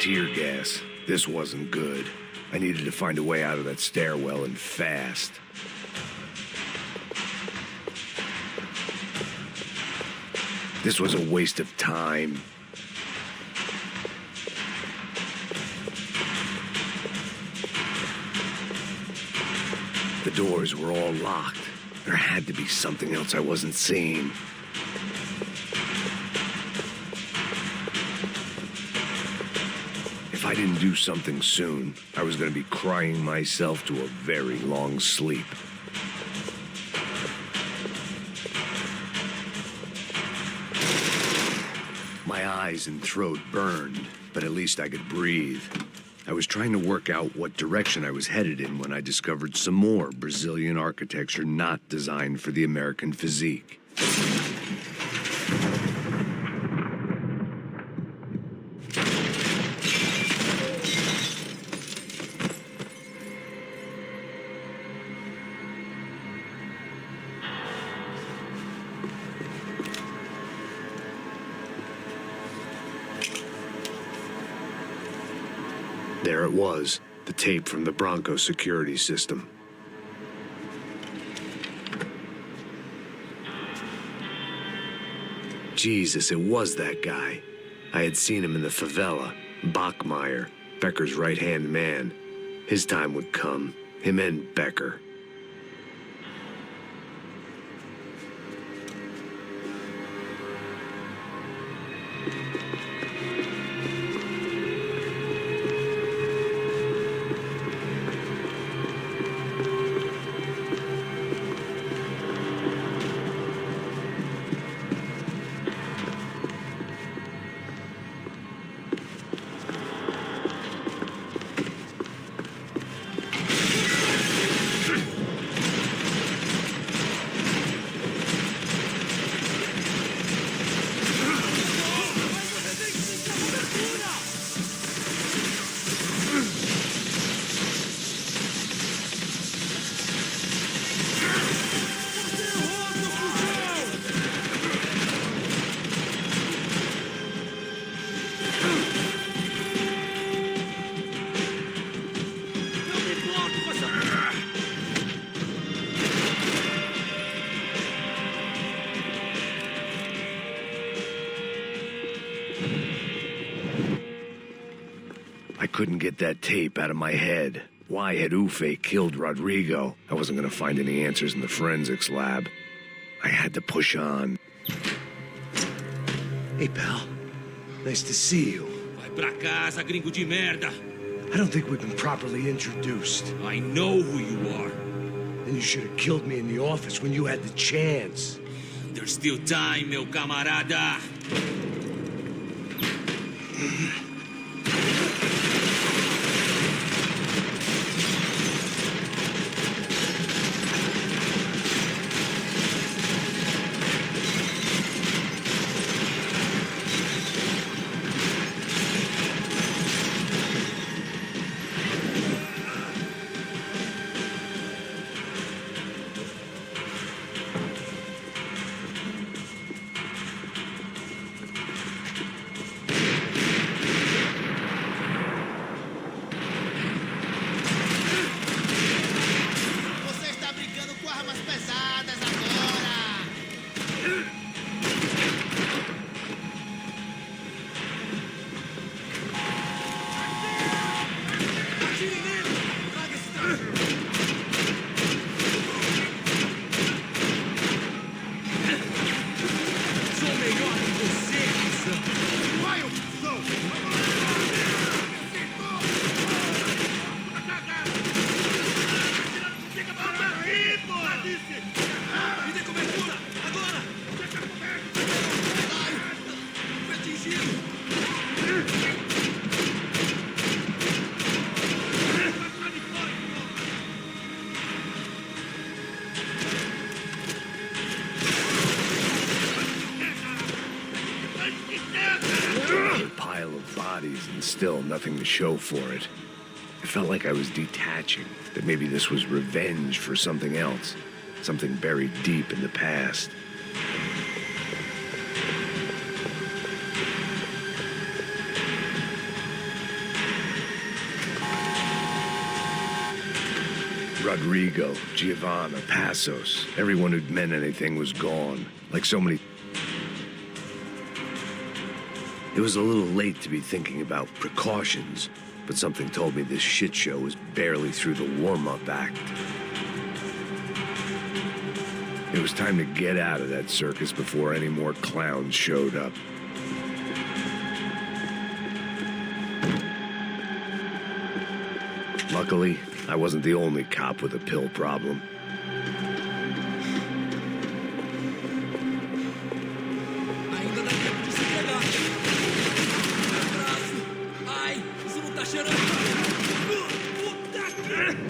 Tear gas. This wasn't good. I needed to find a way out of that stairwell, and fast. This was a waste of time. The doors were all locked. There had to be something else I wasn't seeing. If I didn't do something soon, I was going to be crying myself to a very long sleep. My eyes and throat burned, but at least I could breathe. I was trying to work out what direction I was headed in when I discovered some more Brazilian architecture not designed for the American physique. There it was, the tape from the Bronco security system. Jesus, it was that guy. I had seen him in the favela, Bachmeyer, Becker's right-hand man. His time would come, him and Becker. I couldn't get that tape out of my head. Why had Ufe killed Rodrigo? I wasn't gonna find any answers in the forensics lab. I had to push on. Hey, pal. Nice to see you. Vai pra casa, gringo de merda. I don't think we've been properly introduced. I know who you are. Then you should have killed me in the office when you had the chance. There's still time, meu camarada. Você está brincando com armas pesadas agora! Atire nele! Traga esse traje! Sou melhor que você, Sam! Vai, opção! Fica pra aí, porra! Me dê cobertura! Agora! Ai! Fui atingido! A pile of bodies and still nothing to show for it. It felt like I was detaching, that maybe this was revenge for something else, something buried deep in the past. Rodrigo, Giovanna, Passos, everyone who'd meant anything was gone, like so many. It was a little late to be thinking about precautions, but something told me this shit show was barely through the warm-up act. It was time to get out of that circus before any more clowns showed up. Luckily, I wasn't the only cop with a pill problem. Ainda dá tempo de se pegar! Abraço! Ai! Isso não tá cheirando! Puta que...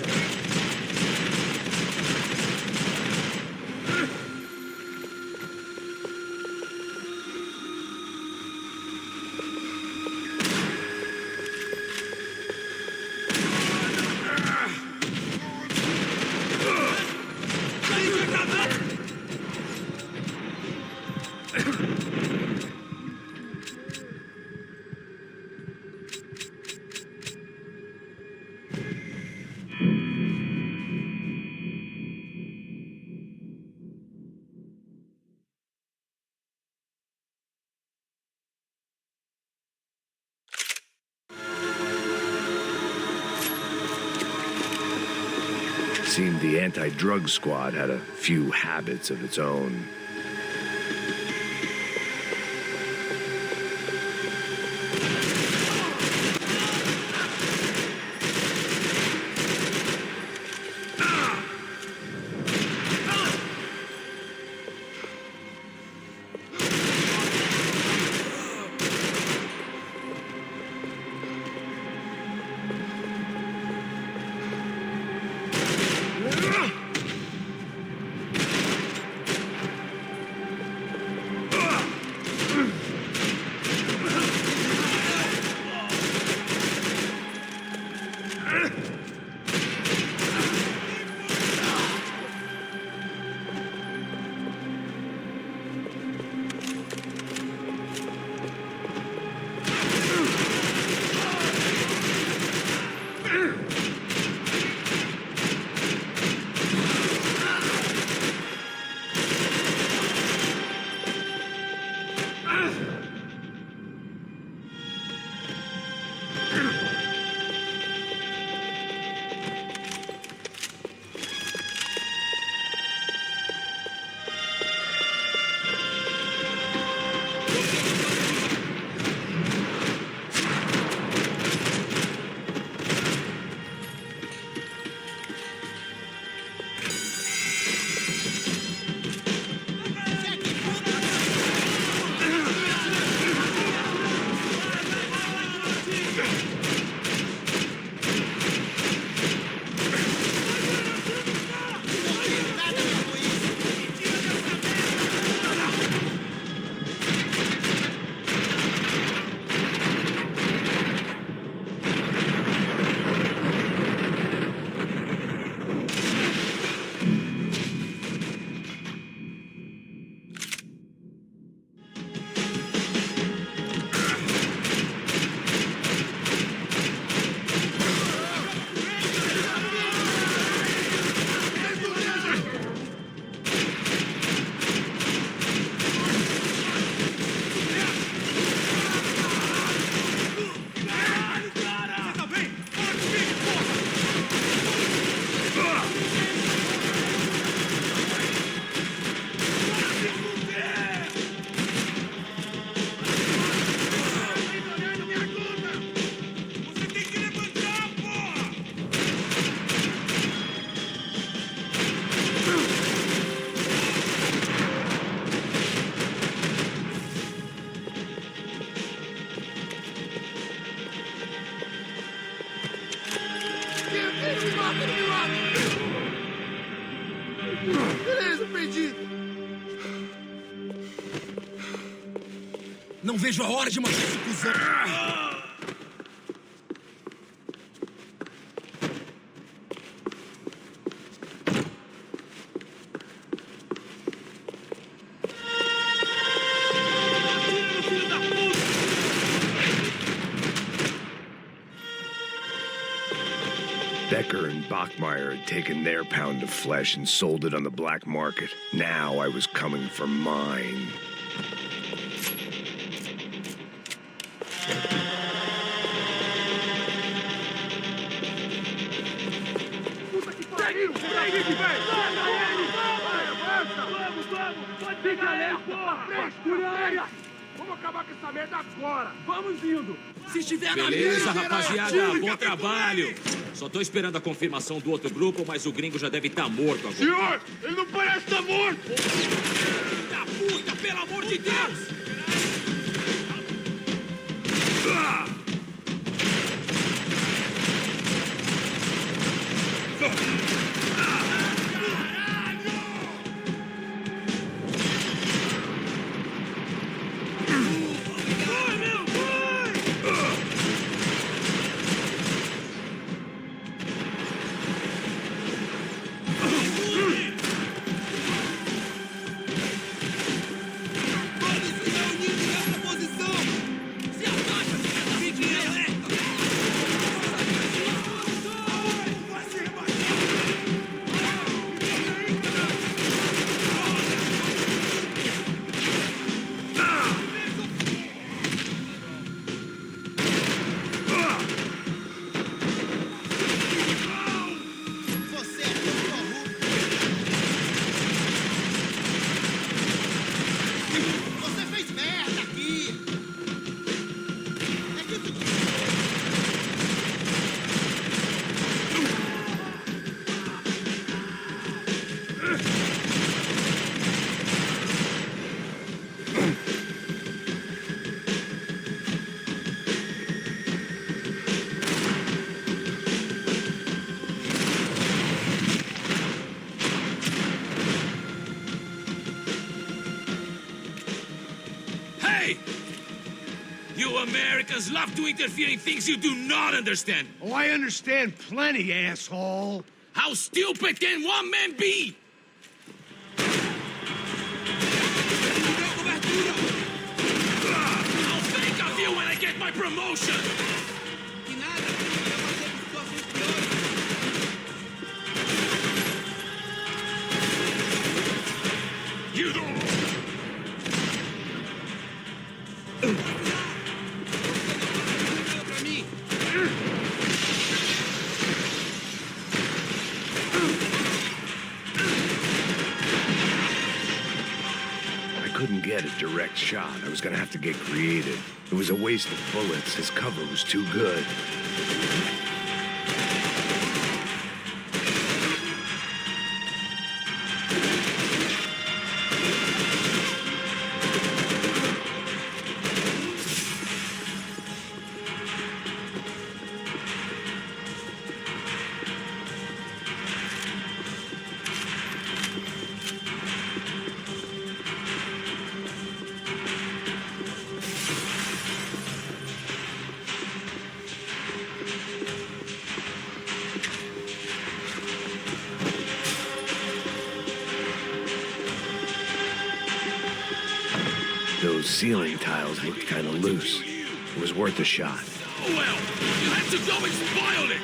seemed the anti-drug squad had a few habits of its own. Beleza, perdi. Não vejo a hora de matar esse cuzão. Becker and Bachmeyer had taken their pound of flesh and sold it on the black market. Now I was coming for mine. Puta que pariu! Peraí, Nick, velho! Vamos! Pode ficar alerta, porra! Frescura! Vamos acabar com essa merda agora! Vamos indo! Se estiver na Beleza, mira, rapaziada, bom trabalho. Só tô esperando a confirmação do outro grupo, mas o gringo já deve estar morto agora. Senhor, ele não parece estar morto! Filho da puta, pelo amor de Deus! Hey! You Americans love to interfere in things you do not understand. Oh, I understand plenty, asshole. How stupid can one man be? I'll think of you when I get my promotion! Que nada, já passei por situações piores. You don't... Pra mim. I couldn't get a direct shot. I was gonna have to get creative. It was a waste of bullets. His cover was too good. Those ceiling tiles looked kind of loose. It was worth a shot. Oh well, you had to go and spoil it!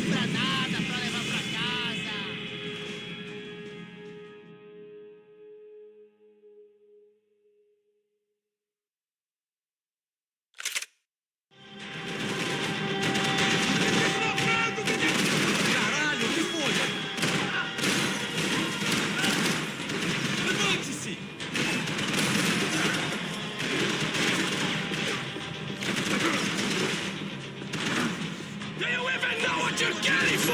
Granada pra levar pra casa. Caralho, o que foi? Levante-se! Do you even know what you're getting for?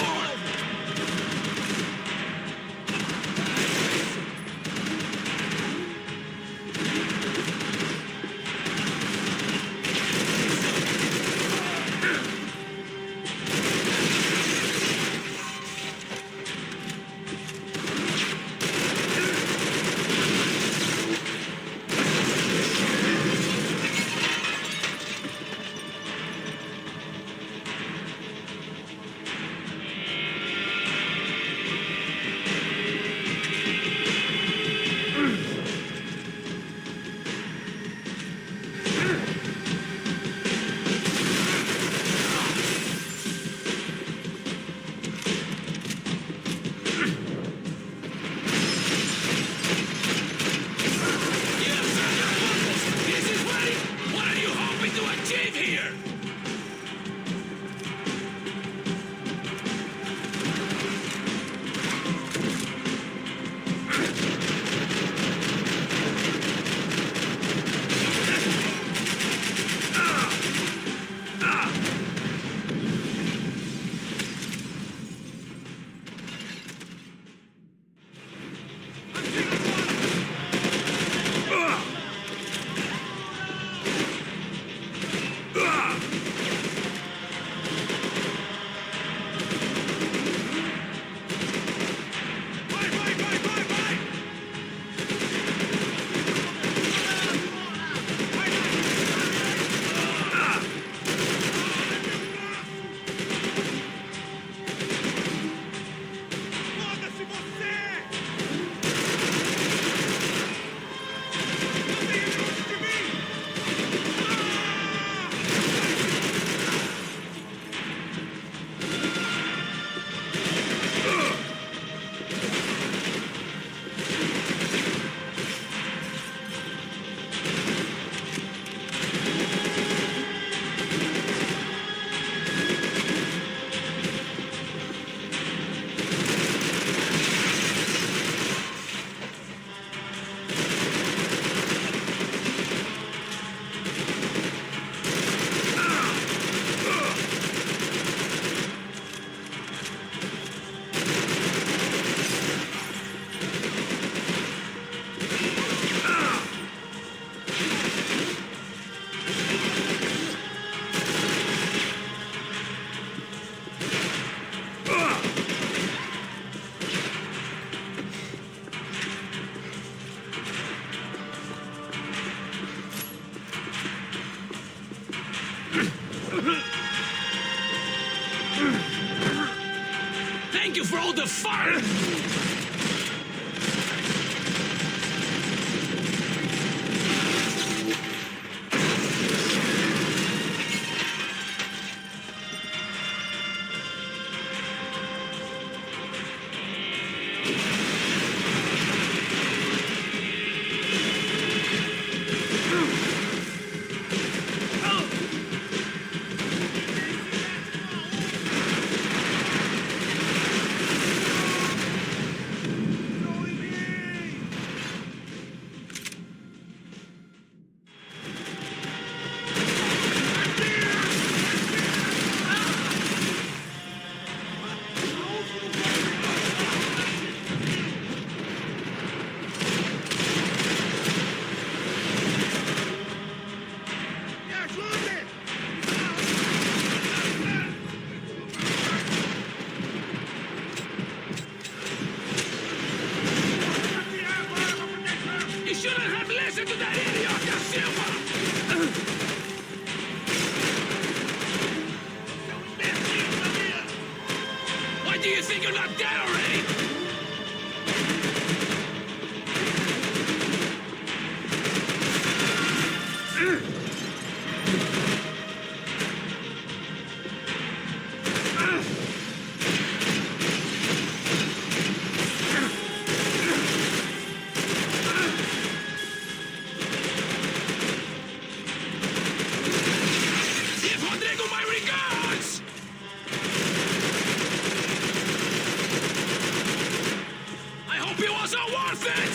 This is ready! What are you hoping to achieve here? Thank you for all the fire! You shouldn't have listened to that idiot, Da Silva! Why do you think you're not dead already? Give Rodrigo my regards! I hope it wasn't worth it!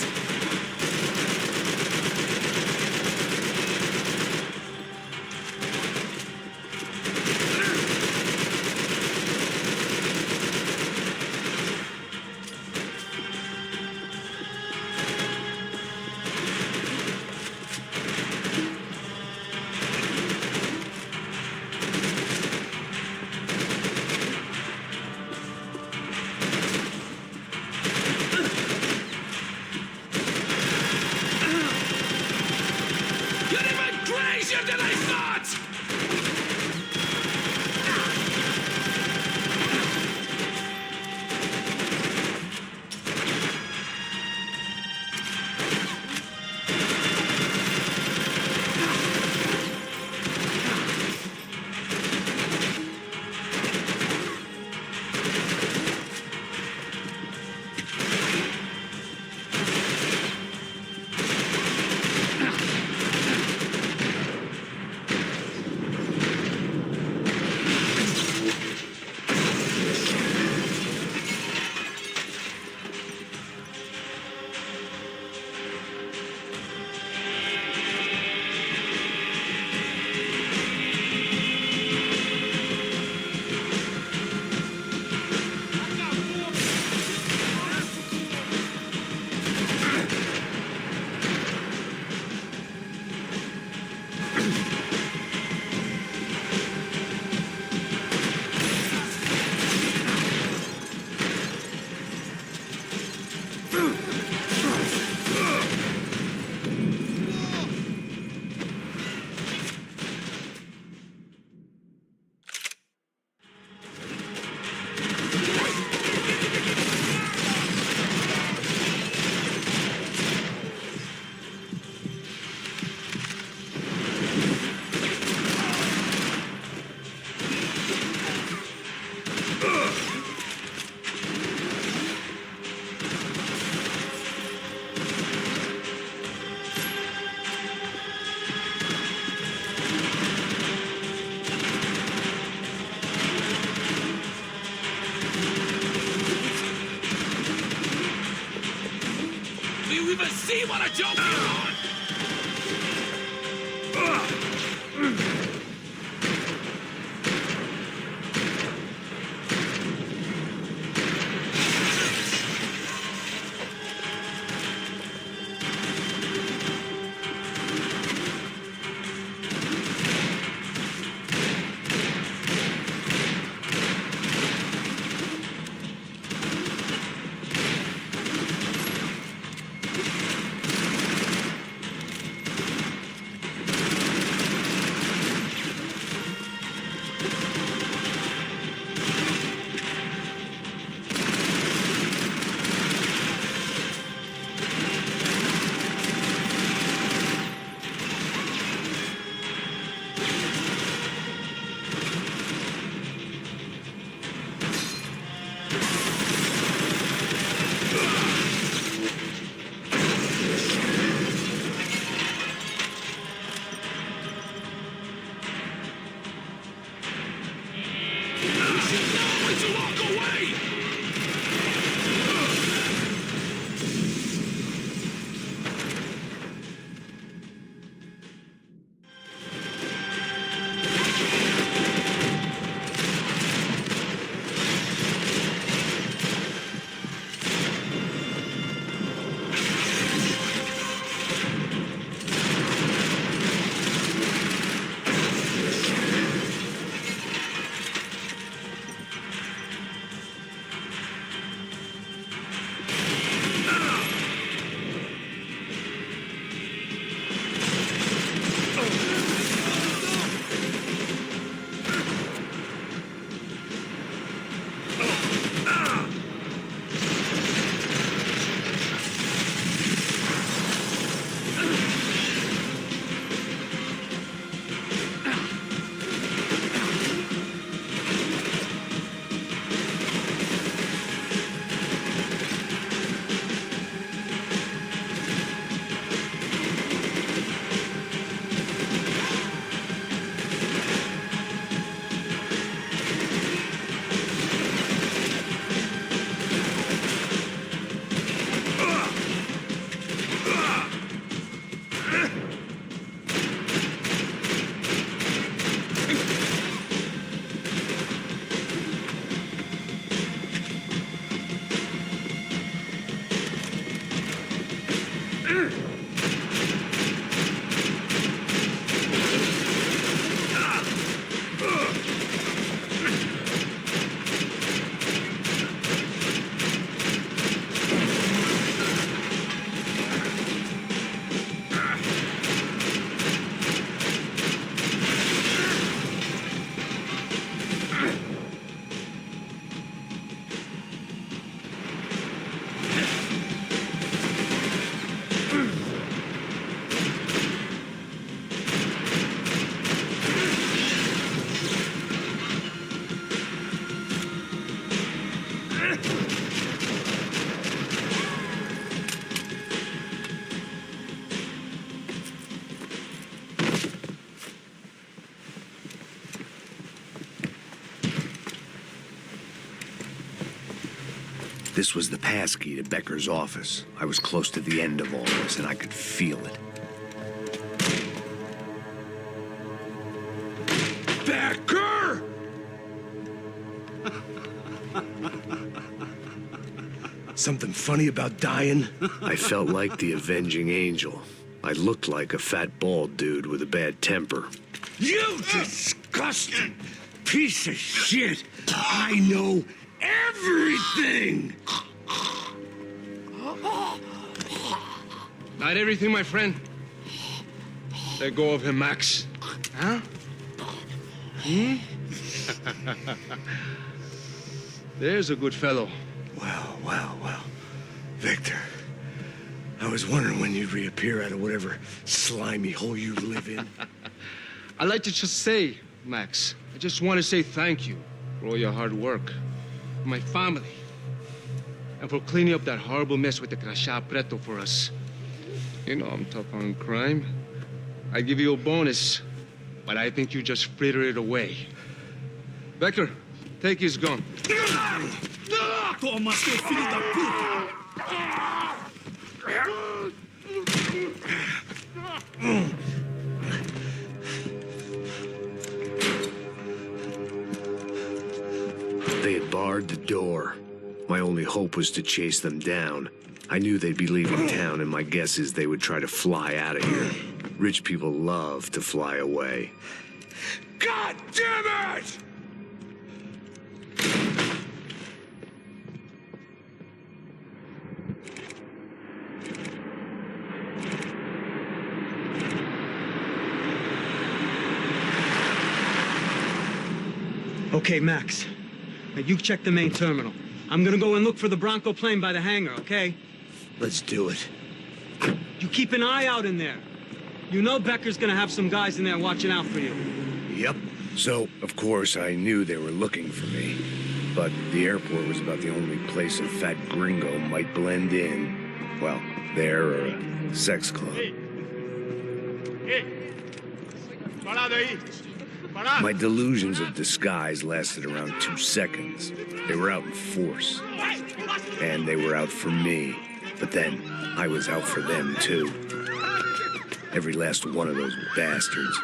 You're even crazier than I thought! Do you even see what a joke you're on? to walk away! This was the passkey to Becker's office. I was close to the end of all this, and I could feel it. Becker! Something funny about dying? I felt like the avenging angel. I looked like a fat, bald dude with a bad temper. You disgusting piece of shit! I know everything! Not everything, my friend. Let go of him, Max. Huh? Hmm? There's a good fellow. Well, well, well. Victor, I was wondering when you'd reappear out of whatever slimy hole you live in. I'd like to just say, Max, I just want to say thank you for all your hard work, for my family, and for cleaning up that horrible mess with the Crachá Preto for us. You know I'm tough on crime. I give you a bonus, but I think you just frittered it away. Becker, take his gun. Toma, seu filho da puta! They had barred the door. My only hope was to chase them down. I knew they'd be leaving town, and my guess is they would try to fly out of here. Rich people love to fly away. God damn it! Okay, Max. Now you check the main terminal. I'm gonna go and look for the Bronco plane by the hangar, okay? Let's do it. You keep an eye out in there. You know Becker's gonna have some guys in there watching out for you. Yep. So, of course, I knew they were looking for me. But the airport was about the only place a fat gringo might blend in. Well, there or a sex club. Ei! Parado aí! My delusions of disguise lasted around 2 seconds. They were out in force. And they were out for me. But then, I was out for them, too. Every last one of those bastards.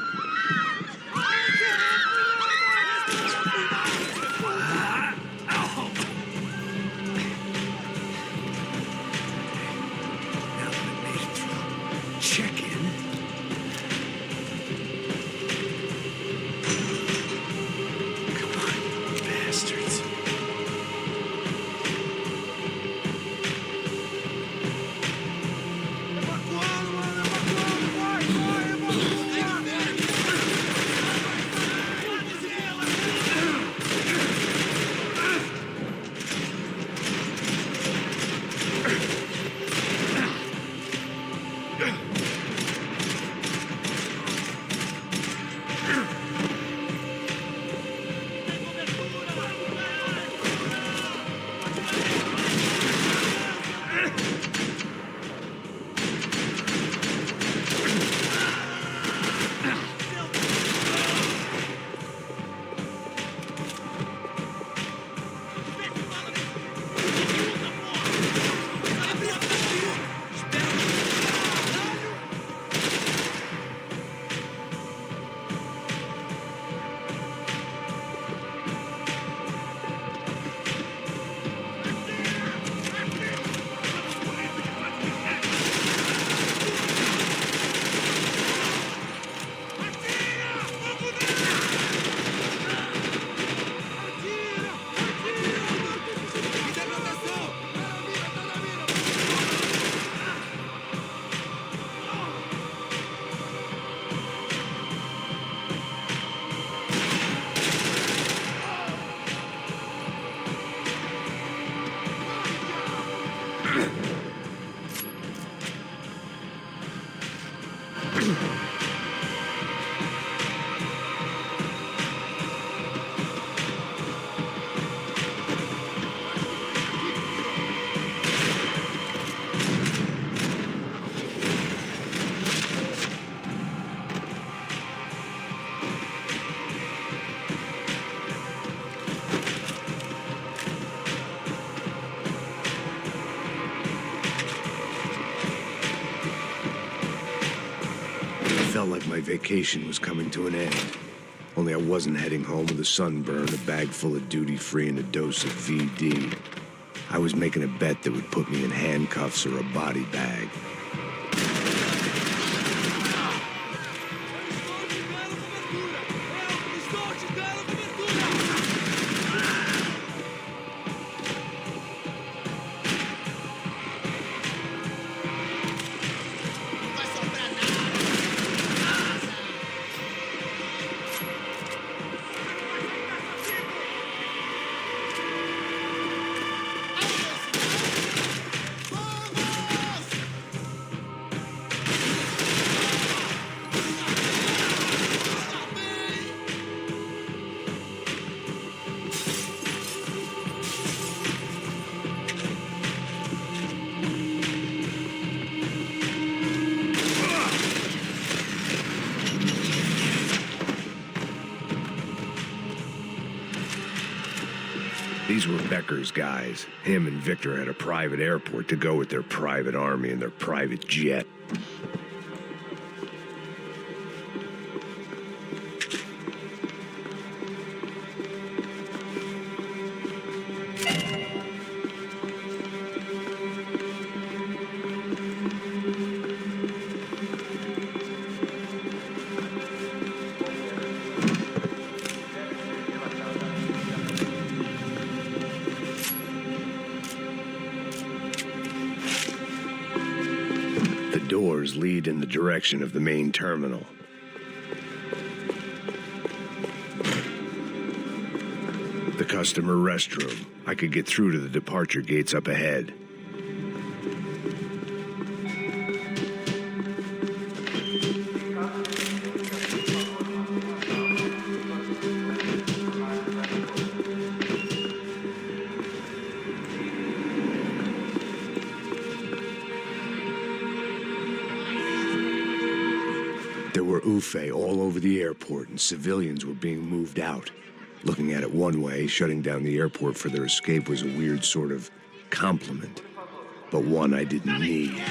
Check-in. Come on, bastards. Felt like my vacation was coming to an end. Only I wasn't heading home with a sunburn, a bag full of duty-free, and a dose of VD. I was making a bet that would put me in handcuffs or a body bag. These were Becker's guys. Him and Victor had a private airport to go with their private army and their private jet. Doors lead in the direction of the main terminal. The customer restroom. I could get through to the departure gates up ahead. buffet all over the airport, and civilians were being moved out. Looking at it one way, shutting down the airport for their escape was a weird sort of compliment, but one I didn't need.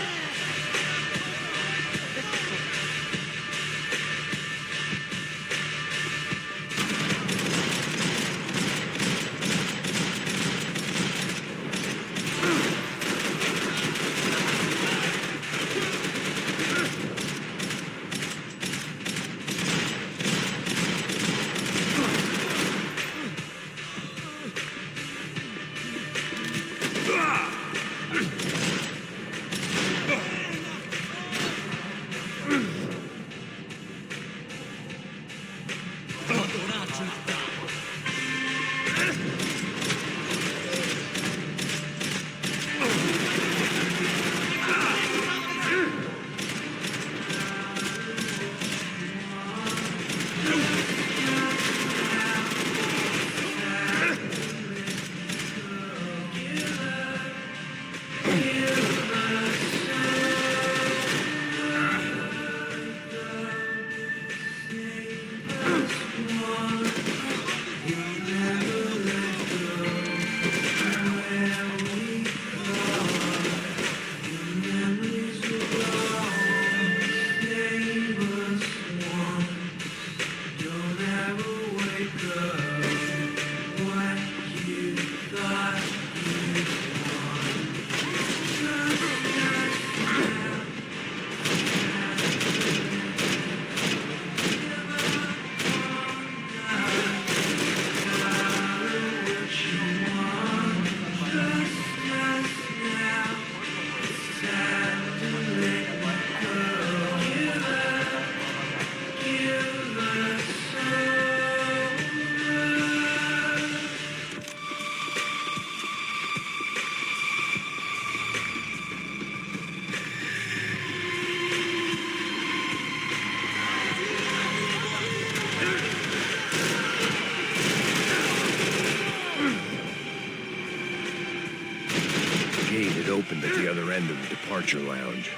Opened at the other end of the departure lounge.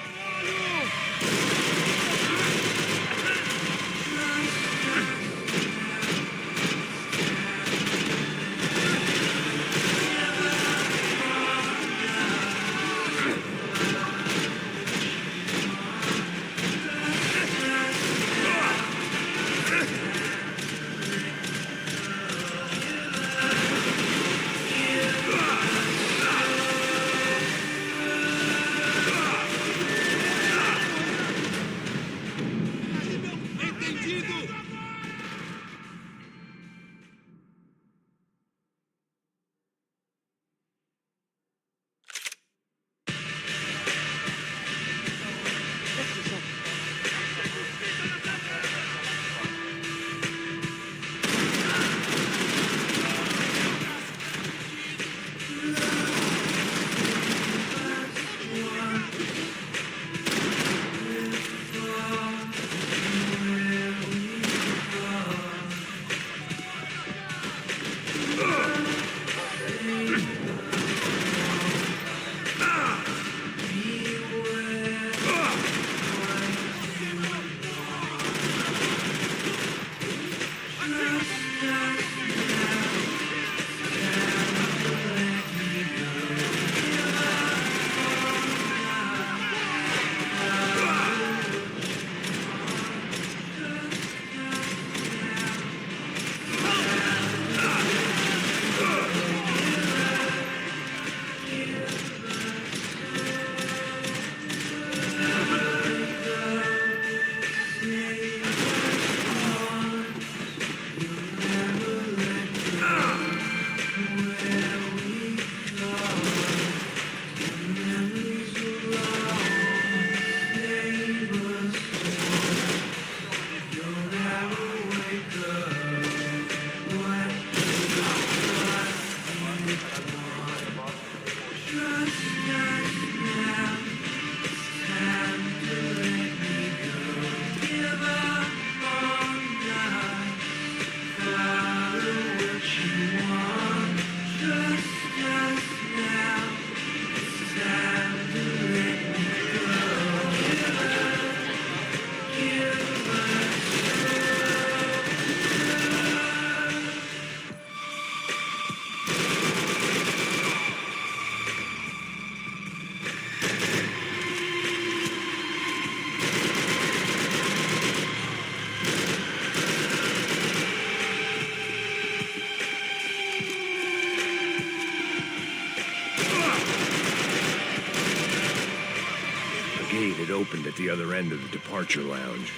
at the other end of the departure lounge.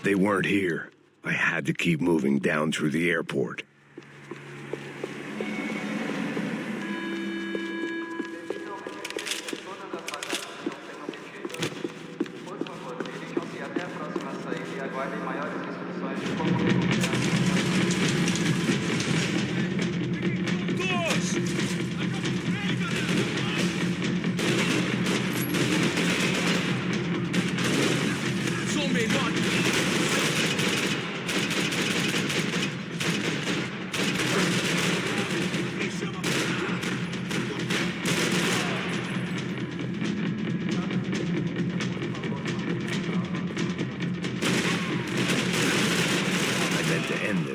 They weren't here. I had to keep moving down through the airport.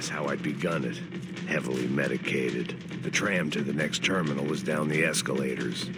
How I'd begun it, heavily medicated. The tram to the next terminal was down the escalators.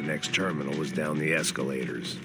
Next terminal was down the escalators.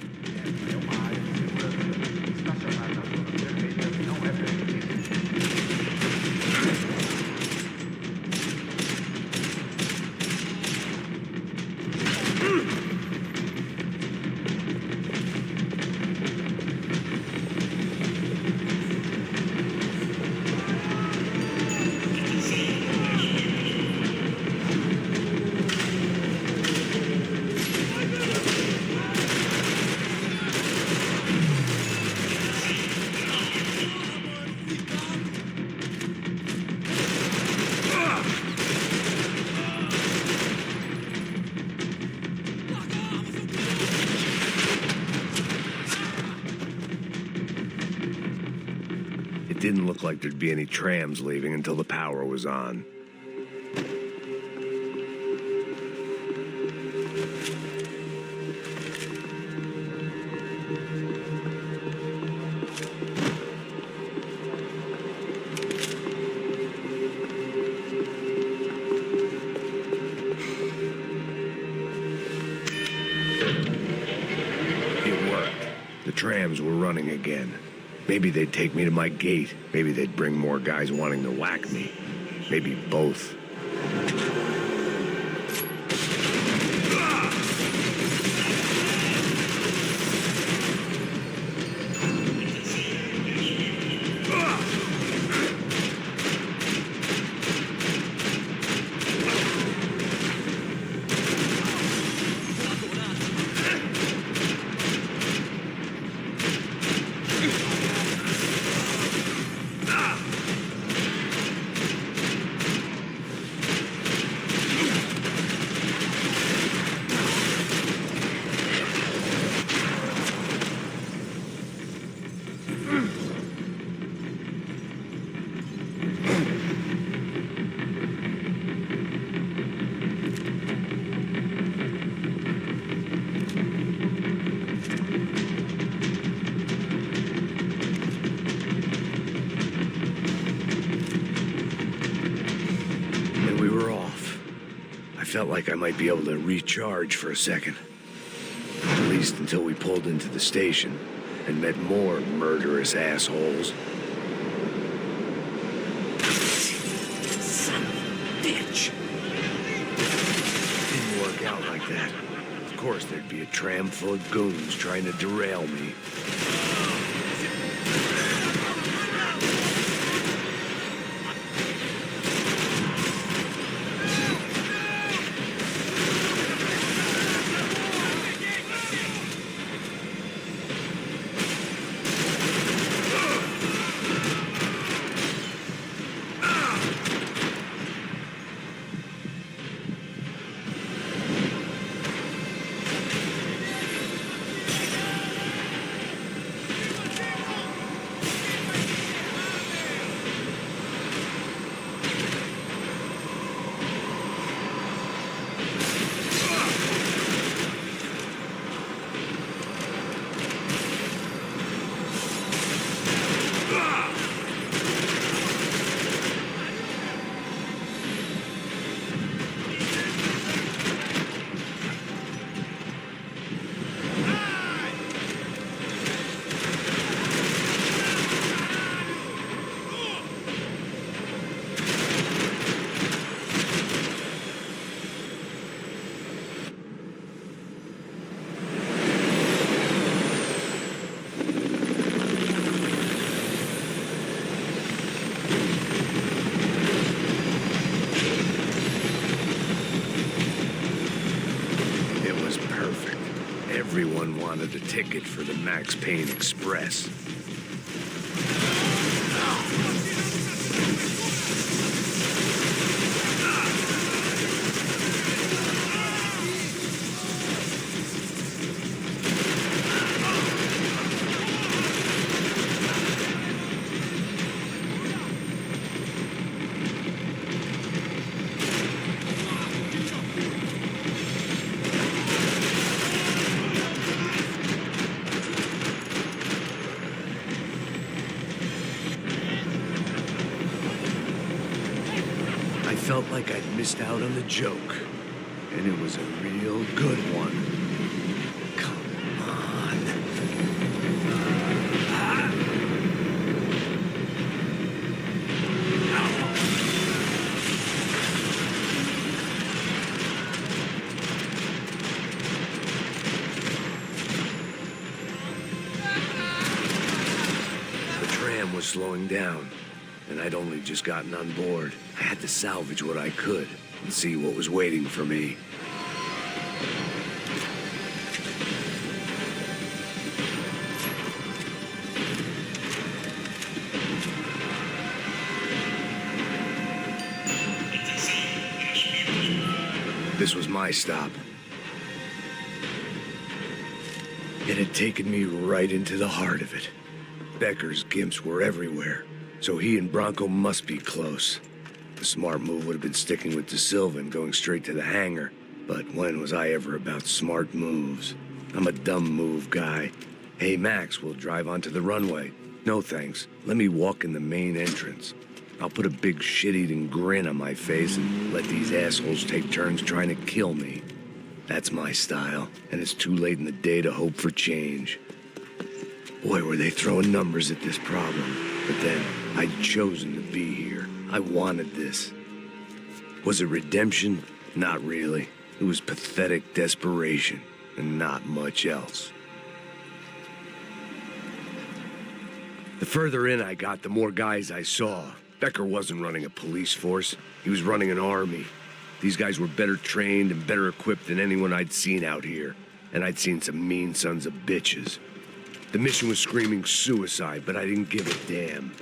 It didn't look like there'd be any trams leaving until the power was on. It worked. The trams were running again. Maybe they'd take me to my gate. Maybe they'd bring more guys wanting to whack me. Maybe both. felt like I might be able to recharge for a second. At least until we pulled into the station and met more murderous assholes. Son of a bitch. Didn't work out like that. Of course, there'd be a tram full of goons trying to derail me. Everyone wanted a ticket for the Max Payne Express. I felt like I'd missed out on the joke, and it was a real good one. Come on. The tram was slowing down, and I'd only just gotten on board. I had to salvage what I could and see what was waiting for me. This was my stop. It had taken me right into the heart of it. Becker's gimps were everywhere, so he and Bronco must be close. The smart move would have been sticking with De Silva and going straight to the hangar, but when was I ever about smart moves? I'm a dumb move guy. Hey, Max, we'll drive onto the runway. No thanks. Let me walk in the main entrance. I'll put a big shit-eating grin on my face and let these assholes take turns trying to kill me. That's my style, and it's too late in the day to hope for change. Boy, were they throwing numbers at this problem. But then, I'd chosen to be here. I wanted this. Was it redemption? Not really. It was pathetic desperation, and not much else. The further in I got, the more guys I saw. Becker wasn't running a police force. He was running an army. These guys were better trained and better equipped than anyone I'd seen out here. And I'd seen some mean sons of bitches. The mission was screaming suicide, but I didn't give a damn.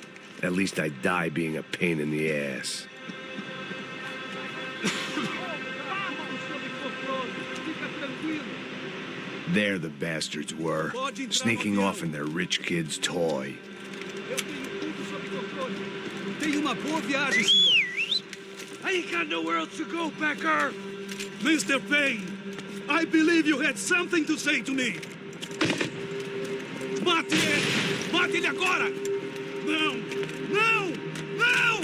At least I'd die being a pain in the ass. There the bastards were, sneaking off in their rich kid's toy. Tenha uma boa viagem, senhor. I ain't got nowhere else to go, Becker! Mr. Payne, I believe you had something to say to me. Mate ele! Mate ele agora! Não! Não! Não!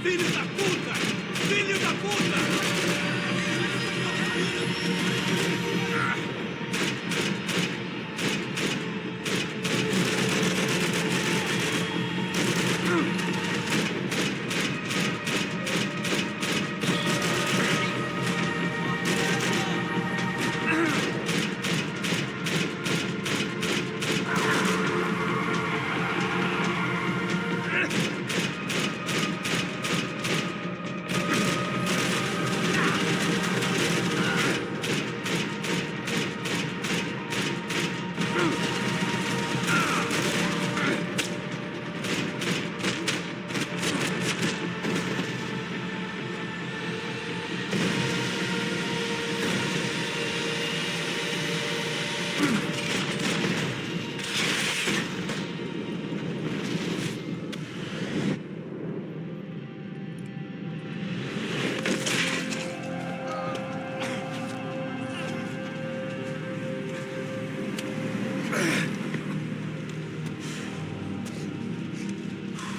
Filho da puta! Filho da puta!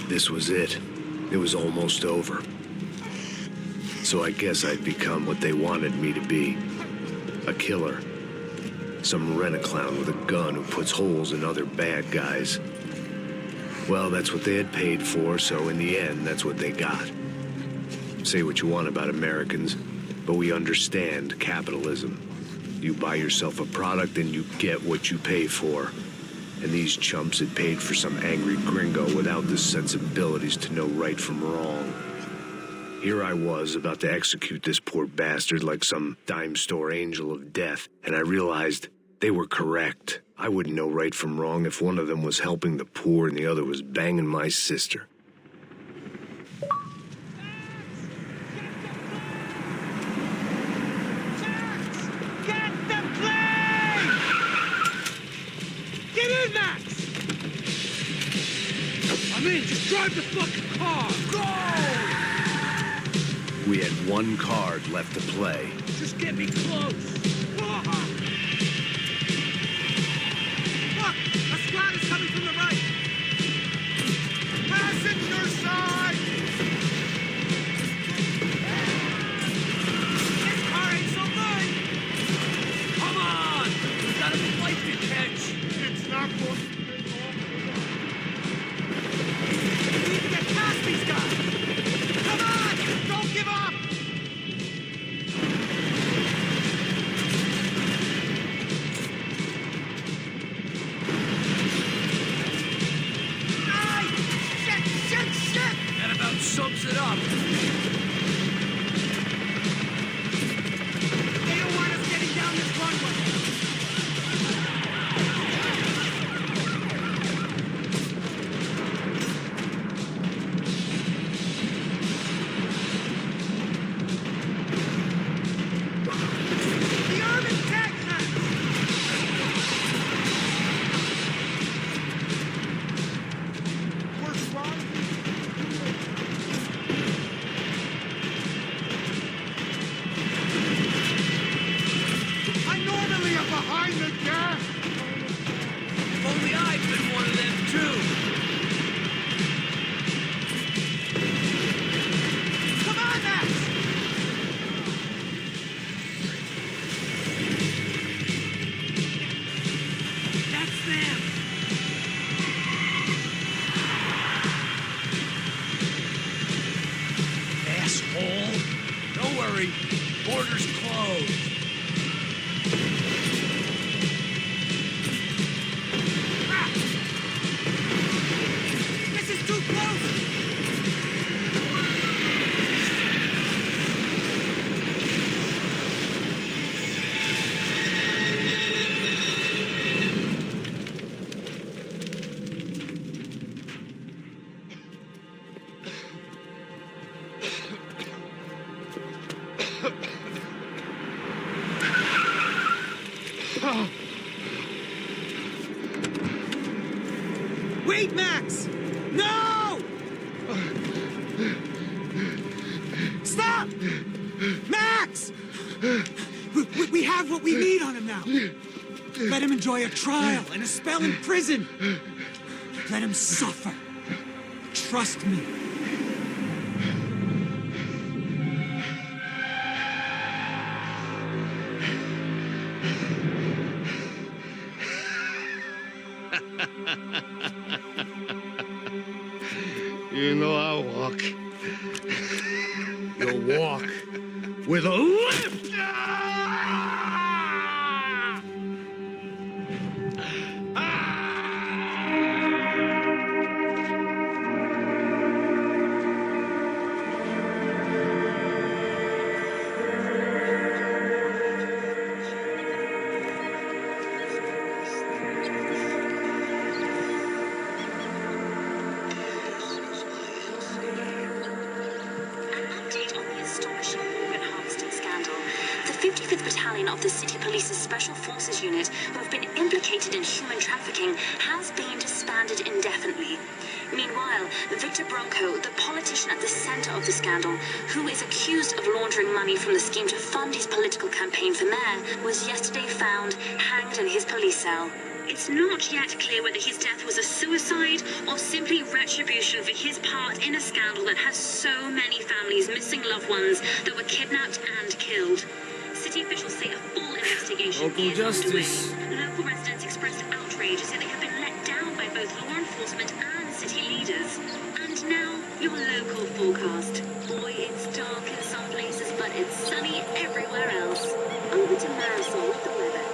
This was it. It was almost over. So I guess I'd become what they wanted me to be. A killer. Some rent-a-clown with a gun who puts holes in other bad guys. Well, that's what they had paid for, so in the end, that's what they got. Say what you want about Americans, but we understand capitalism. You buy yourself a product and you get what you pay for. And these chumps had paid for some angry gringo without the sensibilities to know right from wrong. Here I was, about to execute this poor bastard like some dime store angel of death, and I realized they were correct. I wouldn't know right from wrong if one of them was helping the poor and the other was banging my sister. Get the plane! Get in, Max! I'm in. Just drive the fucking car. Go! We had one card left to play. Just get me close. Look, a squad is coming from the right. Passenger side! This car ain't so good. Come on! We got a flight to catch. It's not going to take off. We need to get past these guys. Come on! Don't give up! That about sums it up. They don't want us getting down this runway. The urban tech we're trying. I normally am behind the gas. If only I'd been one of them too. Come on, Max! That's them. Asshole! Don't worry, border's closed. Ah! This is too close! Wait, Max! No! Stop! Max! We have what we need on him now. Let him enjoy a trial and a spell in prison. Let him suffer. Trust me. You'll walk with a lift! Update on the astonishing organ harvesting scandal. The 55th Battalion of the City Police's Special Forces Unit, who have been implicated in human trafficking, has been disbanded indefinitely. Meanwhile, Victor Bronco, the politician at the center of the scandal, who is accused of laundering money from the scheme to fund his political campaign for mayor, was yesterday found hanged in his police cell. It's not yet clear whether his death was a suicide or simply retribution for his part in a scandal that has so many families missing loved ones that were kidnapped and killed. City officials say a full investigation Local is justice. underway. Local residents expressed outrage, saying they have been let down by both law enforcement and city leaders. And now, your local forecast. Boy, it's dark in some places, but it's sunny everywhere else. Over to Marisol with the weather.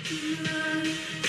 Tonight